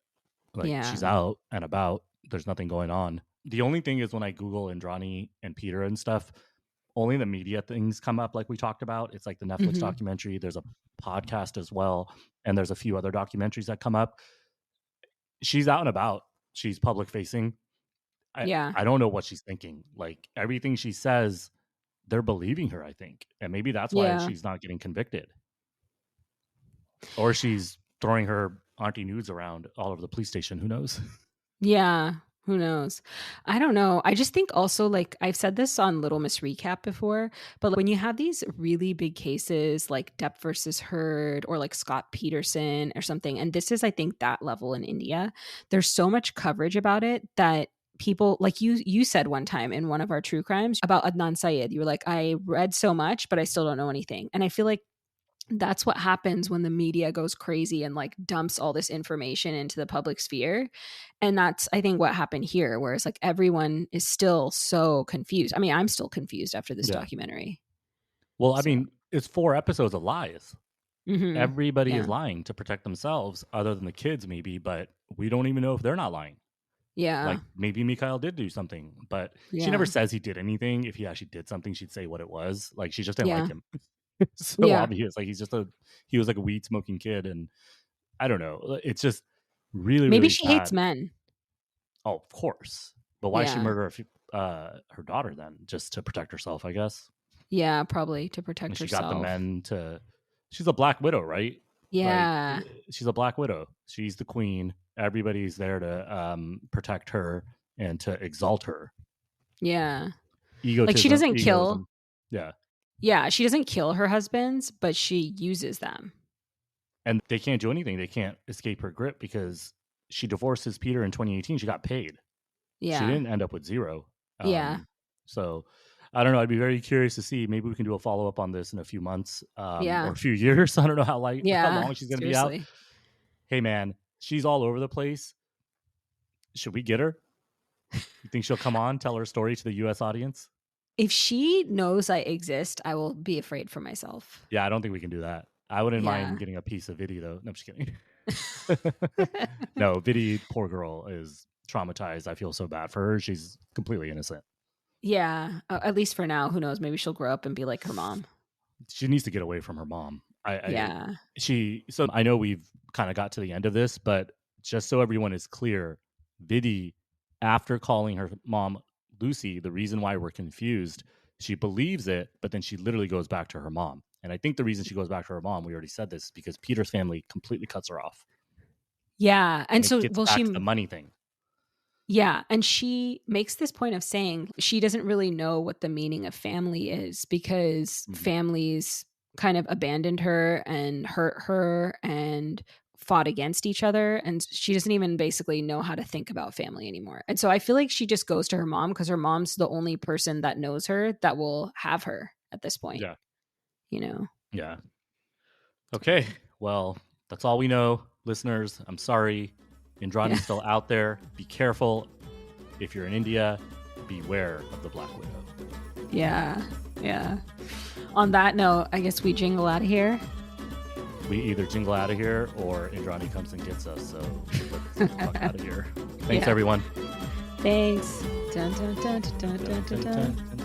Like she's Yeah. out and about. There's nothing going on. The only thing is when I Google Indrani and Peter and stuff, only the media things come up like we talked about. It's like the Netflix Hmm. documentary. There's a podcast as well. And there's a few other documentaries that come up. She's out and about. She's public facing. I, Yeah. I don't know what she's thinking. Like everything she says, they're believing her, I think. And maybe that's why Yeah. she's not getting convicted. Or she's throwing her auntie nudes around all over the police station. Who knows? Yeah, who knows? I don't know. I just think also, like, I've said this on Little Miss Recap before, but when you have these really big cases like Depp versus Heard or like Scott Peterson or something, and this is, I think, that level in India, there's so much coverage about it that people like you said one time in one of our true crimes about Adnan Syed, you were like, I read so much, but I still don't know anything. And I feel like that's what happens when the media goes crazy and like dumps all this information into the public sphere. And that's, I think, what happened here, whereas like everyone is still so confused. I mean, I'm still confused after this Yeah. documentary. Well, I So, mean, it's 4 episodes of lies. Everybody is yeah. lying to protect themselves, other than the kids, maybe, but we don't even know if they're not lying. Yeah. Like maybe Mikhail did do something, but she never Yeah. says he did anything. If he actually did something, she'd say what it was. Like she just didn't like Yeah. him. It's so Yeah. obvious. Like he was like a weed smoking kid, and I don't know. It's just really, Maybe really she hates sad. men. Oh, of course. But why she Yeah. murder her daughter then? Just to protect herself, I guess. Yeah. Probably to And protect she got the herself. men to. She's a Black Widow, right? Like Yeah. she's a Black Widow. She's the queen. Everybody's there to protect her and to exalt her. Yeah. Like she Egotism, doesn't kill. egoism. Yeah. Yeah. She doesn't kill her husbands, but she uses them. And they can't do anything. They can't escape her grip because she divorces Peter in 2018. She got paid. Yeah. She didn't end up with zero. Yeah. So I don't know. I'd be very curious to see. Maybe we can do a follow up on this in a few months Yeah. or a few years. I don't know how Yeah. long she's going to be out. Seriously. Hey, man, she's all over the place. Should we get her? You think she'll come on, tell her story to the U.S. audience? If she knows I exist, I will be afraid for myself. Yeah, I don't think we can do that. I wouldn't Yeah. mind getting a piece of Vidi, though. No, I'm just kidding. No, Vidi, poor girl, is traumatized. I feel so bad for her. She's completely innocent. Yeah. At least for now. Who knows? Maybe she'll grow up and be like her mom. She needs to get away from her mom. Yeah. So I know we've kind of got to the end of this, but just so everyone is clear, Vidi, after calling her mom Lucy, the reason why we're confused, she believes it, but then she literally goes back to her mom. And I think the reason she goes back to her mom, we already said this, is because Peter's family completely cuts her off. Yeah. And so, it gets well, back to the money thing. Yeah. And she makes this point of saying she doesn't really know what the meaning of family is because families kind of abandoned her and hurt her and fought against each other. And she doesn't even basically know how to think about family anymore. And so I feel like she just goes to her mom because her mom's the only person that knows her that will have her at this point. Yeah. You know? Yeah. Okay. Well, that's all we know. Listeners, I'm sorry. Indrani's still out there. Be careful. If you're in India, beware of the Black Widow. Yeah. Yeah. On that note, I guess we jingle out of here. We either jingle out of here or Indrani comes and gets us. So let's get the fuck out of here. Thanks, everyone. Thanks. Dun, dun, dun, dun, dun, dun, dun.